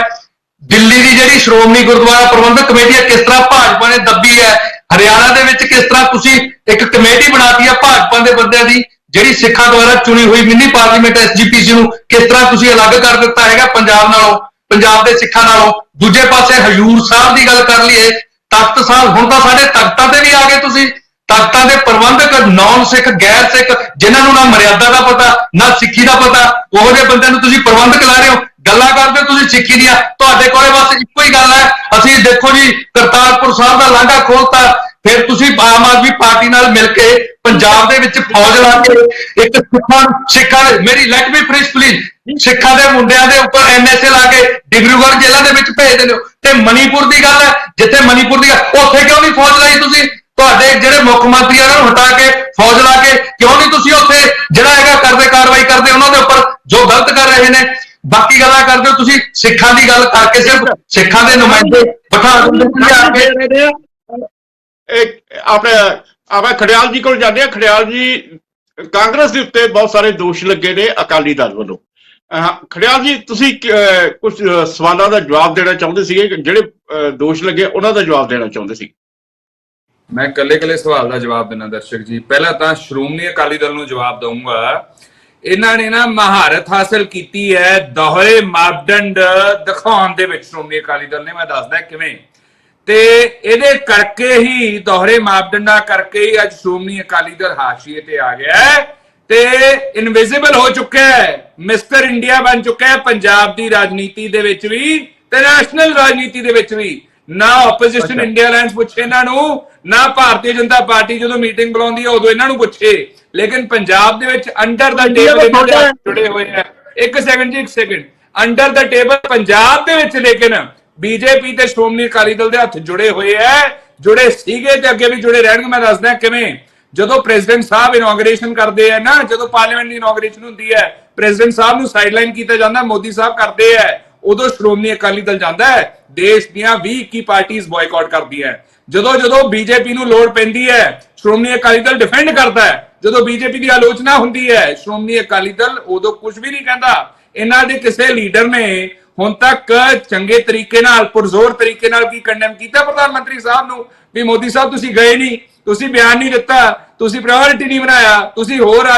ਦਿੱਲੀ ਦੀ ਜਿਹੜੀ ਸ਼੍ਰੋਮਣੀ ਗੁਰਦੁਆਰਾ ਪ੍ਰਬੰਧਕ ਕਮੇਟੀ ਹੈ, ਕਿਸ ਤਰ੍ਹਾਂ ਭਾਜਪਾ ਨੇ ਦੱਬੀ ਹੈ। ਹਰਿਆਣਾ ਦੇ ਵਿੱਚ ਕਿਸ ਤਰ੍ਹਾਂ ਤੁਸੀਂ ਇੱਕ ਕਮੇਟੀ ਬਣਾਤੀ ਹੈ ਭਾਜਪਾ ਦੇ ਬੰਦਿਆਂ ਦੀ, ਜਿਹੜੀ ਸਿੱਖਾਂ ਦੁਆਰਾ ਚੁਣੀ ਹੋਈ ਮਿੰਨੀ ਪਾਰਲੀਮੈਂਟ SGPC ਨੂੰ ਕਿਸ ਤਰ੍ਹਾਂ ਤੁਸੀਂ ਅਲੱਗ ਕਰ ਦਿੱਤਾ ਹੈਗਾ ਪੰਜਾਬ ਨਾਲੋਂ, ਪੰਜਾਬ ਦੇ ਸਿੱਖਾਂ ਨਾਲੋਂ। ਦੂਜੇ ਪਾਸੇ ਹਜ਼ੂਰ ਸਾਹਿਬ ਦੀ ਗੱਲ ਕਰ ਲਈਏ, ਤਖਤ ਸਾਹਿਬ, ਹੁਣ ਤਾਂ ਸਾਡੇ ਤਖਤਾਂ ਤੇ ਵੀ ਆ ਗਏ ਤੁਸੀਂ। ਤਖਤਾਂ ਦੇ ਪ੍ਰਬੰਧਕ ਨੌਨ ਸਿੱਖ, ਗੈਰ ਸਿੱਖ, ਜਿਨ੍ਹਾਂ ਨੂੰ ਨਾ ਮਰਿਆਦਾ ਦਾ ਪਤਾ ਨਾ ਸਿੱਖੀ ਦਾ ਪਤਾ, ਉਹੋ ਜਿਹੇ ਬੰਦਿਆਂ ਨੂੰ ਤੁਸੀਂ ਪ੍ਰਬੰਧਕ ਲਾ ਰਹੇ ਹੋ। ਗੱਲਾਂ ਕਰਦੇ ਹੋ ਤੁਸੀਂ ਸਿੱਖੀ ਦੀਆਂ, ਤੁਹਾਡੇ ਕੋਲੇ ਬਸ ਇੱਕੋ ਹੀ ਗੱਲ ਹੈ, ਅਸੀਂ ਦੇਖੋ ਜੀ ਕਰਤਾਰਪੁਰ ਸਾਹਿਬ ਦਾ ਲਾਂਘਾ ਖੋਲਤਾ, ਫਿਰ ਤੁਸੀਂ ਆਮ ਆਦਮੀ ਪਾਰਟੀ ਨਾਲ ਮਿਲ ਕੇ ਪੰਜਾਬ ਦੇ ਵਿੱਚ ਫੌਜ ਲਾ ਕੇ ਇੱਕ ਸਿੱਖਾਂ ਮੇਰੀ ਲੈਟ ਮੀ ਫਿਨਿਸ਼ ਪਲੀਜ਼, ਸਿੱਖਾਂ ਦੇ ਮੁੰਡਿਆਂ ਦੇ ਉੱਪਰ NSA ਲਾ ਕੇ ਡਿਬਰੂਗੜ੍ਹ ਜੇਲ੍ਹਾਂ ਦੇ ਵਿੱਚ ਭੇਜ ਦਿੰਦੇ ਹੋ। ਤੇ ਮਣੀਪੁਰ ਦੀ ਗੱਲ ਹੈ, ਜਿੱਥੇ ਮਣੀਪੁਰ ਦੀ ਉੱਥੇ ਕਿਉਂ ਨਹੀਂ ਫੌਜ ਲਾਈ ਤੁਸੀਂ? ਤੁਹਾਡੇ ਜਿਹੜੇ ਮੁੱਖ ਮੰਤਰੀ ਉਹਨਾਂ ਨੂੰ ਹਟਾ ਕੇ ਫੌਜ ਲਾ ਕੇ ਕਿਉਂ ਨਹੀਂ ਤੁਸੀਂ ਉੱਥੇ ਜਿਹੜਾ ਹੈਗਾ ਕਰਦੇ ਕਾਰਵਾਈ ਕਰਦੇ ਉਹਨਾਂ ਦੇ ਉੱਪਰ ਜੋ ਗਲਤ ਕਰ ਰਹੇ ਨੇ? ਬਾਕੀ ਗੱਲਾਂ ਕਰਦੇ ਹੋ ਤੁਸੀਂ, ਸਿੱਖਾਂ ਦੀ ਗੱਲ ਕਰਕੇ ਸਿਰਫ ਸਿੱਖਾਂ ਦੇ ਨੁਮਾਇੰਦੇ ਬਿਠਾ ਦਿੰਦੇ। ਆਪਣੇ ਖੜਿਆਲ ਜੀ ਕੋਲ ਜਾਂਦੇ ਆ। ਖੜਿਆਲ ਜੀ, ਕਾਂਗਰਸ ਦੇ ਉੱਤੇ ਬਹੁਤ ਸਾਰੇ ਦੋਸ਼ ਲੱਗੇ ਨੇ ਅਕਾਲੀ ਦਲ ਵੱਲੋਂ। ਖੜਿਆਲ ਜੀ, ਤੁਸੀਂ ਕੁਝ ਸਵਾਲਾਂ ਦਾ ਜਵਾਬ ਦੇਣਾ ਚਾਹੁੰਦੇ ਸੀਗੇ, ਜਿਹੜੇ ਦੋਸ਼ ਲੱਗੇ ਉਹਨਾਂ ਦਾ ਜਵਾਬ ਦੇਣਾ ਚਾਹੁੰਦੇ ਸੀ। ਮੈਂ ਕੱਲੇ ਸਵਾਲ ਦਾ ਜਵਾਬ ਦੇਣਾ ਦਰਸ਼ਕ ਜੀ। ਪਹਿਲਾਂ ਤਾਂ ਸ਼੍ਰੋਮਣੀ ਅਕਾਲੀ ਦਲ ਨੂੰ ਜਵਾਬ ਦਊਂਗਾ। ਇਹਨਾਂ ਨੇ ਨਾ ਮਹਾਰਤ ਹਾਸਲ ਕੀਤੀ ਹੈ ਦੋਹਰੇ ਮਾਪਦੰਡ ਦਿਖਾਉਣ ਦੇ ਵਿੱਚ। ਸ਼੍ਰੋਮਣੀ ਅਕਾਲੀ ਦਲ ਨੇ, ਮੈਂ ਦੱਸਦਾ ਕਿਵੇਂ। ਤੇ ਇਹਦੇ ਕਰਕੇ ਹੀ, ਦੋਹਰੇ ਮਾਪਦੰਡਾਂ ਕਰਕੇ ਹੀ ਅੱਜ ਸ਼੍ਰੋਮਣੀ ਅਕਾਲੀ ਦਲ ਹਾਸ਼ੀਏ ਤੇ ਆ ਗਿਆ ਹੈ ਤੇ ਇਨਵਿਜ਼ੀਬਲ ਹੋ ਚੁੱਕਾ ਹੈ, ਮਿਸਟਰ ਇੰਡੀਆ ਬਣ ਚੁੱਕਾ ਹੈ ਪੰਜਾਬ ਦੀ ਰਾਜਨੀਤੀ ਦੇ ਵਿੱਚ ਵੀ ਤੇ ਨੈਸ਼ਨਲ ਰਾਜਨੀਤੀ ਦੇ ਵਿੱਚ ਵੀ। ਨਾ ਆਪੋਜੀਸ਼ਨ ਇੰਡੀਆ ਅਲਾਈਅੰਸ ਪੁੱਛੇ ਇਹਨਾਂ ਨੂੰ, ਨਾ ਭਾਰਤੀ ਜਨਤਾ ਪਾਰਟੀ ਜਦੋਂ ਮੀਟਿੰਗ ਬੁਲਾਉਂਦੀ ਹੈ ਉਦੋਂ ਇਹਨਾਂ ਨੂੰ ਪੁੱਛੇ, ਲੇਕਿਨ ਪੰਜਾਬ ਦੇ ਵਿੱਚ ਅੰਡਰ ਦਾ ਟੇਬਲ ਜੁੜੇ ਹੋਏ ਆ। ਇੱਕ ਸੈਕਿੰਡ, ਅੰਡਰ ਦਾ ਟੇਬਲ ਪੰਜਾਬ ਦੇ ਵਿੱਚ ਲੇਕਿਨ ਬੀਜੇਪੀ ਤੇ ਸ਼੍ਰੋਮਣੀ ਅਕਾਲੀ ਦਲ ਦੇ ਹੱਥ ਜੁੜੇ ਹੋਏ ਐ, ਜੁੜੇ ਸੀਗੇ ਤੇ ਅੱਗੇ ਵੀ ਜੁੜੇ ਰਹਿਣਗੇ। ਮੈਂ ਦੱਸਦਾ ਕਿਵੇਂ। ਜਦੋਂ ਪ੍ਰੈਜ਼ੀਡੈਂਟ ਸਾਹਿਬ ਇਨੋਗ੍ਰੇਸ਼ਨ ਕਰਦੇ ਆ ਨਾ, ਜਦੋਂ ਪਾਰਲੀਮੈਂਟ ਦੀ ਇਨੋਗ੍ਰੇਸ਼ਨ ਹੁੰਦੀ ਹੈ, ਪ੍ਰੈਜ਼ੀਡੈਂਟ ਸਾਹਿਬ ਨੂੰ ਸਾਈਡਲਾਈਨ ਕੀਤਾ ਜਾਂਦਾ, ਮੋਦੀ ਸਾਹਿਬ ਕਰਦੇ ਆ, ਉਦੋਂ ਸ਼੍ਰੋਮਣੀ ਅਕਾਲੀ ਦਲ ਜਾਂਦਾ ਹੈ। ਦੇਸ਼ ਦੀਆਂ 20-21 ਪਾਰਟੀਆਂ ਬਾਇਕਾਟ ਕਰਦੀਆਂ। ਜਦੋਂ ਬੀਜੇਪੀ ਨੂੰ ਲੋੜ ਪੈਂਦੀ ਹੈ, ਸ਼੍ਰੋਮਣੀ ਅਕਾਲੀ ਦਲ ਡਿਫੈਂਡ ਕਰਦਾ ਹੈ। ਜਦੋਂ ਬੀਜੇਪੀ ਦੀ ਆਲੋਚਨਾ ਹੁੰਦੀ ਹੈ, ਸ਼੍ਰੋਮਣੀ ਅਕਾਲੀ ਦਲ ਉਦੋਂ ਕੁਝ ਵੀ ਨਹੀਂ ਕਹਿੰਦਾ। ਇਹਨਾਂ ਦੇ ਕਿਸੇ ਲੀਡਰ ਨੇ ਹੁਣ ਤੱਕ ਚੰਗੇ ਤਰੀਕੇ ਨਾਲ, ਪੁਰਜ਼ੋਰ ਤਰੀਕੇ ਨਾਲ ਕੀ ਕੰਡੈਮ ਕੀਤਾ ਪ੍ਰਧਾਨ ਮੰਤਰੀ ਸਾਹਿਬ ਨੂੰ ਵੀ ਮੋਦੀ ਸਾਹਿਬ ਤੁਸੀਂ ਗਏ ਨਹੀਂ, ਤੁਸੀਂ ਬਿਆਨ ਨਹੀਂ ਦਿੱਤਾ, ਤੁਸੀਂ ਪ੍ਰਾਇੋਰਟੀ ਨਹੀਂ ਬਣਾਇਆ, ਤੁਸੀਂ ਹੋਰ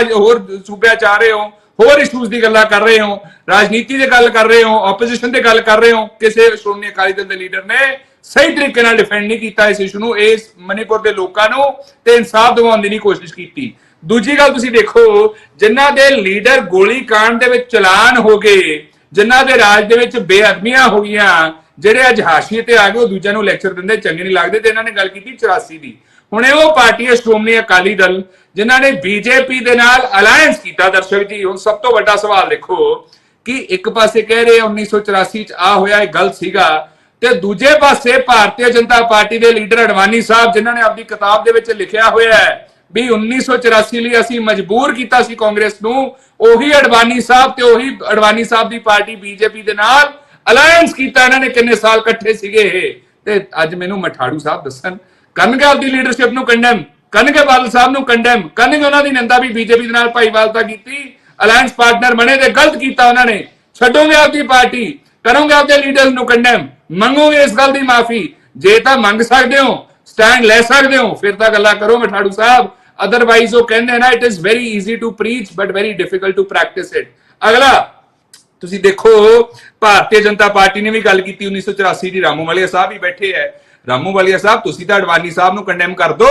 ਸੂਬਿਆਂ ਚ ਆ ਰਹੇ ਹੋ, ਹੋਰ ਇਸ਼ੂਜ਼ ਦੀ ਗੱਲਾਂ ਕਰ ਰਹੇ ਹੋ, ਰਾਜਨੀਤੀ ਦੀ ਗੱਲ ਕਰ ਰਹੇ ਹੋ, ਆਪੋਜੀਸ਼ਨ ਦੀ ਗੱਲ ਕਰ ਰਹੇ ਹੋ। ਕਿਸੇ ਸ਼੍ਰੋਮਣੀ ਅਕਾਲੀ ਦਲ ਦੇ ਲੀਡਰ ਨੇ ਸਹੀ ਤਰੀਕੇ ਨਾਲ ਡਿਫੈਂਡ ਨਹੀਂ ਕੀਤਾ ਇਸ ਇਸ਼ੂ ਨੂੰ, ਇਸ ਮਨੀਪੁਰ ਦੇ ਲੋਕਾਂ ਨੂੰ, ਤੇ ਇਨਸਾਫ ਦਿਵਾਉਣ ਦੀ ਨਹੀਂ ਕੋਸ਼ਿਸ਼ ਕੀਤੀ। ਦੂਜੀ ਗੱਲ ਤੁਸੀਂ ਦੇਖੋ, ਜਿਨ੍ਹਾਂ ਦੇ ਲੀਡਰ ਗੋਲੀ ਕਾਂਡ ਦੇ ਵਿੱਚ ਚਲਾਨ ਹੋ ਗਏ, ਜਿਨ੍ਹਾਂ ਦੇ ਰਾਜ ਦੇ ਵਿੱਚ ਬੇਅਦਬੀਆਂ ਹੋ ਗਈਆਂ, ਜਿਹੜੇ ਅੱਜ ਹਾਸ਼ੀਏ ਤੇ ਆ ਗਏ, ਉਹ ਦੂਜਿਆਂ ਨੂੰ ਲੈਕਚਰ ਦਿੰਦੇ ਚੰਗੇ ਨਹੀਂ ਲੱਗਦੇ। ਤੇ ਇਹਨਾਂ ਨੇ ਗੱਲ ਕੀਤੀ 84 ਦੀ। ਹੁਣ ਇਹ ਉਹ ਪਾਰਟੀ ਹੈ ਸ਼੍ਰੋਮਣੀ ਅਕਾਲੀ ਦਲ ਜਿਨ੍ਹਾਂ ਨੇ ਬੀਜੇਪੀ ਦੇ ਨਾਲ ਅਲਾਇੰਸ ਕੀਤਾ। ਦਰਸ਼ਕ ਜੀ, ਹੁਣ ਸਭ ਤੋਂ ਵੱਡਾ ਸਵਾਲ ਦੇਖੋ ਕਿ ਇੱਕ ਪਾਸੇ ਕਹਿ ਰਹੇ 1984 ਚ ਆ ਹੋਇਆ, ਇਹ ਗਲਤ ਸੀਗਾ, ਤੇ ਦੂਜੇ ਪਾਸੇ ਭਾਰਤੀ ਜਨਤਾ ਪਾਰਟੀ ਦੇ ਲੀਡਰ ਅਡਵਾਨੀ ਸਾਹਿਬ, ਜਿਨ੍ਹਾਂ ਨੇ ਆਪਣੀ ਕਿਤਾਬ ਦੇ ਵਿੱਚ ਲਿਖਿਆ ਹੋਇਆ ਹੈ ਵੀ 1984 ਲਈ ਅਸੀਂ ਮਜਬੂਰ ਕੀਤਾ ਸੀ ਕਾਂਗਰਸ ਨੂੰ, ਉਹੀ ਅਡਵਾਨੀ ਸਾਹਿਬ ਤੇ ਉਹੀ ਅਡਵਾਨੀ ਸਾਹਿਬ ਦੀ ਪਾਰਟੀ ਬੀਜੇਪੀ ਦੇ ਨਾਲ ਅਲਾਇੰਸ ਕੀਤਾ। ਇਹਨਾਂ ਨੇ ਕਿੰਨੇ ਸਾਲ ਇਕੱਠੇ ਸੀਗੇ ਇਹ। ਤੇ ਅੱਜ ਮੈਨੂੰ ਮਠਾੜੂ ਸਾਹਿਬ ਦੱਸਣ, ਕਰਨਗੇ ਆਪਦੀ ਲੀਡਰਸ਼ਿਪ ਨੂੰ ਕੰਡੈਮ, ਕਰਨਗੇ ਬਾਦਲ ਸਾਹਿਬ ਨੂੰ ਕੰਡੈਮ, ਕਰਨਗੇ ਉਹਨਾਂ ਦੀ ਨਿੰਦਾ ਵੀ ਬੀਜੇਪੀ ਦੇ ਨਾਲ ਭਾਈਵਾਲਤਾ ਕੀਤੀ, ਅਲਾਇੰਸ ਪਾਰਟਨਰ ਬਣੇ ਤੇ ਗਲਤ ਕੀਤਾ ਉਹਨਾਂ ਨੇ। ਛੱਡੋਗੇ ਆਪਦੀ ਪਾਰਟੀ, ਕਰੋਗੇ ਆਪਦੇ ਲੀਡਰਸ ਨੂੰ ਕੰਡੈਮ, ਮੰਗੋਗੇ ਇਸ ਗੱਲ ਦੀ ਮਾਫੀ? ਜੇ ਤਾਂ ਮੰਗ ਸਕਦੇ ਹੋ, ਸਟੈਂਡ ਲੈ ਸਕਦੇ ਹੋ, ਫਿਰ ਤਾਂ ਗੱਲਾਂ ਕਰੋ ਮਠਾੜੂ ਸਾਹਿਬ। ਅਦਰਵਾਈਜ਼ ਉਹ ਕਹਿੰਦੇ ਨਾ, it is very easy to preach but very difficult to practise it. ਅਗਲਾ ਤੁਸੀਂ ਦੇਖੋ, ਭਾਰਤੀ ਜਨਤਾ ਪਾਰਟੀ ਨੇ ਵੀ ਗੱਲ ਕੀਤੀ 1984 ਦੀ। ਰਾਮੂ ਮਲਿਆ ਸਾਹਿਬ ਵੀ ਬੈਠੇ ਹੈ। ਰਾਮੂ ਵਾਲੀਆ ਸਾਹਿਬ ਤੁਸੀਂ ਤਾਂ ਅਡਵਾਨੀ ਸਾਹਿਬ ਨੂੰ ਕੰਡੈਮ ਕਰ ਦੋ,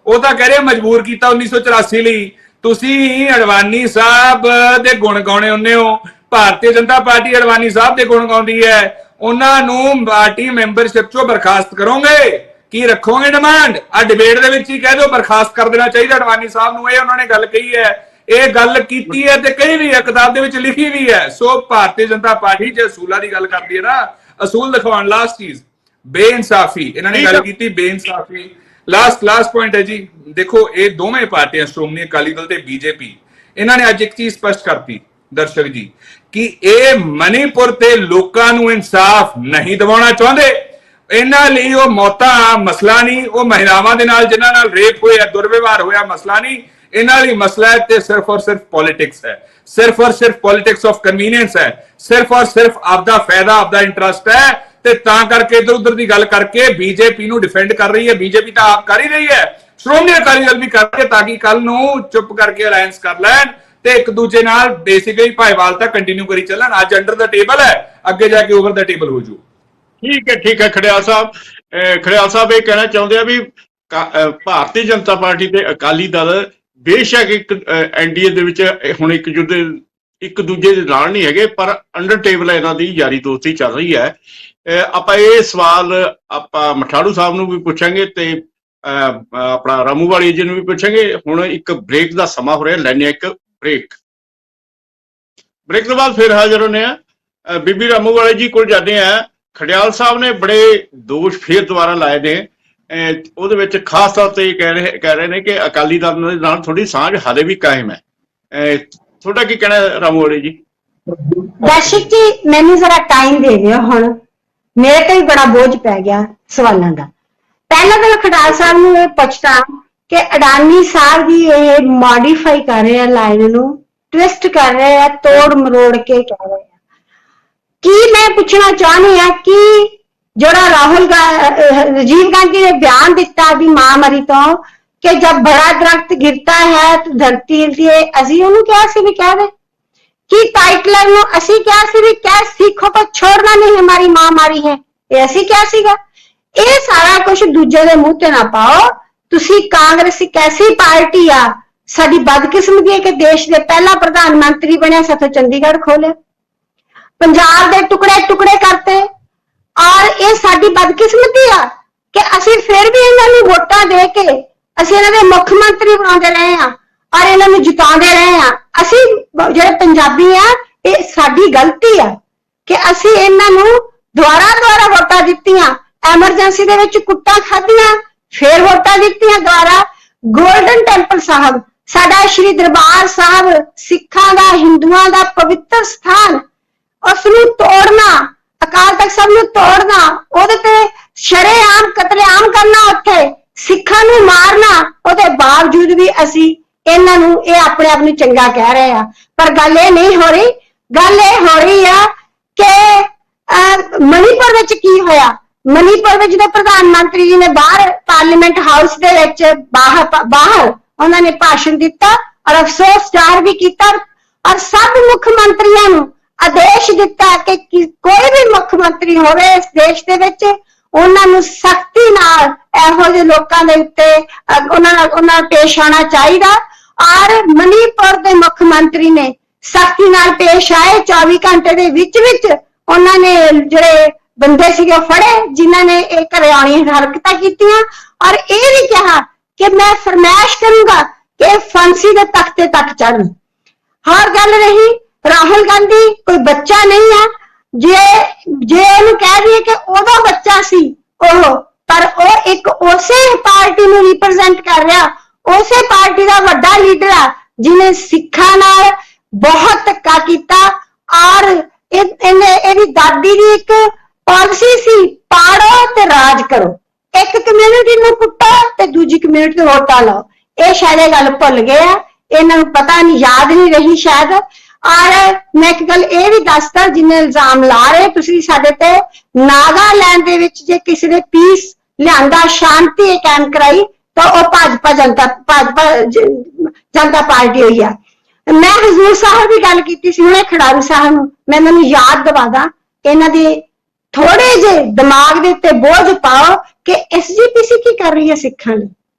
ਉਹ ਤਾਂ ਕਹਿ ਰਹੇ ਮਜਬੂਰ ਕੀਤਾ 1984 ਲਈ। ਤੁਸੀਂ ਅਡਵਾਨੀ ਸਾਹਿਬ ਦੇ ਗੁਣ ਗਾਉਣੇ ਹੁੰਦੇ ਹੋ, ਭਾਰਤੀ ਜਨਤਾ ਪਾਰਟੀ ਅਡਵਾਨੀ ਸਾਹਿਬ ਦੇ ਗੁਣ ਗਾਉਂਦੀ ਹੈ, ਉਹਨਾਂ ਨੂੰ ਪਾਰਟੀ ਮੈਂਬਰਸ਼ਿਪ ਚੋਂ ਬਰਖਾਸਤ ਕਰੋਗੇ? ਕੀ ਰੱਖੋਗੇ ਡਿਮਾਂਡ? ਆ ਡਿਬੇਟ ਦੇ ਵਿੱਚ ਹੀ ਕਹਿ ਦਿਓ ਬਰਖਾਸਤ ਕਰ ਦੇਣਾ ਚਾਹੀਦਾ ਅਡਵਾਨੀ ਸਾਹਿਬ ਨੂੰ। ਇਹ ਉਹਨਾਂ ਨੇ ਗੱਲ ਕਹੀ ਹੈ, ਇਹ ਗੱਲ ਕੀਤੀ ਹੈ ਤੇ ਕਹੀ ਵੀ ਹੈ, ਕਿਤਾਬ ਦੇ ਵਿੱਚ ਲਿਖੀ ਵੀ ਹੈ। ਸੋ ਭਾਰਤੀ ਜਨਤਾ ਪਾਰਟੀ ਜੇ ਅਸੂਲਾਂ ਦੀ ਗੱਲ ਕਰਦੀ ਹੈ ਨਾ, ਅਸੂਲ ਦਿਖਾਉਣ। ਲਾਸਟ ਚੀਜ਼ ਬੇਇਨਸਾਫੀ, ਇਹਨਾਂ ਨੇ ਗੱਲ ਕੀਤੀ ਬੇਇਨਸਾਫੀ। ਲਾਸਟ ਪੁਆਇੰਟ ਹੈ ਜੀ, ਦੇਖੋ ਇਹ ਦੋਵੇਂ ਪਾਰਟੀਆਂ ਸ਼੍ਰੋਮਣੀ ਅਕਾਲੀ ਦਲ ਤੇ ਬੀਜੇਪੀ, ਇਹਨਾਂ ਨੇ ਅੱਜ ਇੱਕ ਚੀਜ਼ ਸਪਸ਼ਟ ਕਰਤੀ ਦਰਸ਼ਕ ਜੀ ਕਿ ਇਹ ਮਨੀਪੁਰ ਤੇ ਲੋਕਾਂ ਨੂੰ ਇਨਸਾਫ ਨਹੀਂ ਦਿਵਾਉਣਾ ਚਾਹੁੰਦੇ। ਇਹਨਾਂ ਲਈ ਉਹ ਮੌਤਾਂ ਮਸਲਾ ਨਹੀਂ, ਉਹ ਮਹਿਲਾਵਾਂ ਦੇ ਨਾਲ ਜਿਨ੍ਹਾਂ ਨਾਲ ਰੇਪ ਹੋਇਆ, ਦੁਰਵਿਵਹਾਰ ਹੋਇਆ ਮਸਲਾ ਨਹੀਂ। ਇਹਨਾਂ ਲਈ ਮਸਲਾ ਹੈ ਤੇ ਸਿਰਫ ਔਰ ਸਿਰਫ ਪੋਲਿਟਿਕਸ ਹੈ, ਸਿਰਫ ਔਰ ਸਿਰਫ ਪੋਲਿਟਿਕਸ ਆਫ ਕਨਵੀਨੀਅੰਸ ਹੈ, ਸਿਰਫ ਔਰ ਸਿਰਫ ਆਪਦਾ ਫਾਇਦਾ, ਆਪਦਾ ਇੰਟਰਸਟ ਹੈ। ਤੇ ਤਾਂ ਕਰਕੇ ਇਧਰ ਉਧਰ ਦੀ ਗੱਲ ਕਰਕੇ ਬੀਜੇਪੀ ਨੂੰ ਡਿਫੈਂਡ ਕਰ ਰਹੀ ਹੈ। ਬੀਜੇਪੀ ਤਾਂ ਆਪ ਕਰ ਹੀ ਰਹੀ ਹੈ, ਸ਼੍ਰੋਮਣੀ ਅਕਾਲੀ ਦਲ ਵੀ ਕਰ ਰਹੀ ਹੈ, ਤਾਂ ਕਿ ਕੱਲ ਨੂੰ ਚੁੱਪ ਕਰਕੇ ਅਲਾਈਅੰਸ ਕਰ ਲੈਣ ਤੇ ਇੱਕ ਦੂਜੇ ਨਾਲ ਬੇਸਿਕਲੀ ਭਾਈਵਾਲਤਾ ਕੰਟੀਨਿਊ ਕਰੀ ਚੱਲਣ। ਅੱਜ ਅੰਡਰ ਦਾ ਟੇਬਲ ਹੈ, ਅੱਗੇ ਜਾ ਕੇ ਓਵਰ ਦਾ ਟੇਬਲ ਹੋ ਜੂ। ਠੀਕ ਹੈ ਖੜਿਆਲ ਸਾਹਿਬ ਇਹ ਕਹਿਣਾ ਚਾਹੁੰਦੇ ਆ ਵੀ ਭਾਰਤੀ ਜਨਤਾ ਪਾਰਟੀ ਤੇ ਅਕਾਲੀ ਦਲ ਬੇਸ਼ੱਕ ਇੱਕ ਐਨਡੀਏ ਦੇ ਵਿੱਚ ਹੁਣ ਇੱਕ ਦੂਜੇ ਦੇ ਨਾਲ ਨਹੀਂ ਹੈਗੇ, ਪਰ ਅੰਡਰ ਟੇਬਲ ਇਹਨਾਂ ਦੀ ਯਾਰੀ ਦੋਸਤੀ ਚੱਲ ਰਹੀ ਹੈ। ਆਪਾਂ ਇਹ ਸਵਾਲ ਆਪਾਂ ਮਠਾੜੂ ਸਾਹਿਬ ਨੂੰ ਵੀ ਪੁੱਛਾਂਗੇ ਤੇ ਆਪਣਾ ਰਾਮੂ ਵਾਲੀ ਜੀ ਨੂੰ ਵੀ ਪੁੱਛਾਂਗੇ। ਹੁਣ ਇੱਕ ਬ੍ਰੇਕ ਦਾ ਸਮਾਂ ਹੋ ਰਿਹਾ, ਲੈਣੇ ਇੱਕ ਬ੍ਰੇਕ ਤੋਂ ਬਾਅਦ ਫਿਰ ਹਾਜ਼ਰ ਹੋਣੇ ਆ। ਬੀਬੀ ਰਾਮੂ ਵਾਲੀ ਜੀ ਕੋਲ ਜਾਂਦੇ ਆ। ਖੜਿਆਲ ਸਾਹਿਬ ਨੇ ਬੜੇ ਦੋਸ਼ ਫੇਰ ਦੁਬਾਰਾ ਲਾਏ ਨੇ, ਉਹਦੇ ਵਿੱਚ ਖਾਸ ਤੌਰ ਤੇ ਕਹਿ ਰਹੇ ਨੇ ਕਿ ਅਕਾਲੀ ਦਲ ਨਾਲ ਥੋੜੀ ਸਾਂਝ ਹਾਲੇ ਵੀ ਕਾਇਮ ਹੈ। ਤੁਹਾਡਾ ਕੀ ਕਹਿਣਾ ਰਾਮੂ ਵਾਲੀ ਜੀ? ਦਰਸ਼ਕ ਜੀ ਮੈਨੂੰ ਜ਼ਰਾ ਟਾਈਮ ਦੇ ਦਿਓ, ਹੁਣ ਮੇਰੇ ਤੇ ਵੀ ਬੜਾ ਬੋਝ ਪੈ ਗਿਆ ਸਵਾਲਾਂ ਦਾ। ਪਹਿਲਾਂ ਤਾਂ ਖੜਾਲ ਸਾਹਿਬ ਨੂੰ ਇਹ ਪੁੱਛਦਾ ਕਿ ਅਡਾਨੀ ਸਾਹਿਬ ਦੀ ਇਹ ਮੋਡੀਫਾਈ ਕਰ ਰਹੇ ਆ, ਲਾਈਨ ਨੂੰ ਟਵਿਸਟ ਕਰ ਰਹੇ ਆ, ਤੋੜ ਮਰੋੜ ਕੇ ਕਹਿ ਰਹੇ ਆ। ਕੀ ਮੈਂ ਪੁੱਛਣਾ ਚਾਹੁੰਦੀ ਆ ਕਿ ਜਿਹੜਾ राजीव गांधी ने बयान दिता भी महामारी तो कि जब बड़ा दरख्त गिरता है तो धरती हिलती है, असी उन्होंने क्या सी भी कह रहे कि टाइटलर नु असी क्या सी भी क्या सिखों को छोड़ना नहीं हमारी महामारी है, ये असी क्या सीगा। ये सारा कुछ दूजे दे मुंह ते ना पाओ। तुसी कांग्रेस एक ऐसी पार्टी आ, साडी बदकिस्मती है कि देश दे पहला प्रधानमंत्री बने, साथों चंडीगढ़ खोले, पंजाब दे टुकड़े टुकड़े करते, और ये साडी बदकिस्मती आ कि असी फिर भी इन्होंने वोटां दे के असी इन्हां दे मुख मंत्री बनाते रहे हैं और इन्होंने जिताते रहे हैं। असी जिहड़े पंजाबी आ, ये साडी गलती है कि असी इन्हों दोबारा वोटां दित्तियां, एमरजेंसी दे विच कुट्टां खाधियां, फिर वोटां दित्तियां दोबारा। गोल्डन टेंपल साहब साडा श्री दरबार साहब सिखां दा हिंदुआं दा पवित्र स्थान, उसनूं तोड़ना, अकाल तख्त साहब नूं तोड़ना, ओहदे ते शरेआम कतलेआम करना, उत्थे सिखां नूं मारना, ओहदे बावजूद भी असी इन्हां नूं ये अपने आप नूं चंगा कह रहे हैं। पर गल ये नहीं हो रही, गल ये हो रही है कि मणिपुर विच की होया। मणिपुर विच दे प्रधानमंत्री जी ने बाहर पार्लीमेंट हाउस दे विच बाहर उन्होंने भाषण दिता और अफसोस जाहिर भी किया और सब मुख्य मंत्रियों नूं आदेश दिता कि कोई भी मुख्यमंत्री होवे इस देश दे विच उन्होंने सख्ती नाल इहो जिहे लोकां दे उत्ते उन्हां पेश आना चाहिए। और मणिपुर दे मुख्यमंत्री ने सख्ती नाल पेश आए। 24 घंटे दे विच उन्होंने जिहड़े बंदे सीगे फड़े जिन्हां ने घरेआणी हरकतां कीतियां और ये भी कहा कि मैं फरमाइश करूंगा कि फांसी दे तख्ते तक चढ़न। हर गल रही राहुल गांधी कोई बच्चा नहीं है, जे कह रही है कि ओदा बच्चा सी ओह, पर ओ एक उसे पार्टी नूं रिप्रेजेंट कर रहा, उसे पार्टी का वड्डा लीडर है जिन्हें सिखां नाल बहुत धक्का कीता। और इहदी दादी दी एक पॉलिसी सी पाड़ो ते राज करो, एक कम्यूनिटी नूं कुट्टो ते दूजी कम्यूनिटी नूं वोटां लाओ। ये शायद ये गल भुल गए आ, इन्हां नूं पता नहीं, याद नहीं रही शायद। और मैं एक गल ये भी दसदा, जिन्हें इल्जाम ला रहे तुसीं साडे ते नागालैंड दे विच जे किसी ने पीस लियांदा, शांति कायम कराई तो वह भाजपा जनता पार्टी हुई है। मैं हजूर साहब की गल की सी, हुणे खड़ारू साहब नूं मैं इन्हां नूं याद दवादा, इन्हां दे थोड़े जे दिमाग दे उत्ते बोझ पाओ ਕਿ ਐਸਜੀਪੀਸੀ ਕੀ ਕਰ ਰਹੀ ਹੈ ਸਿੱਖਾਂ ਲਈ।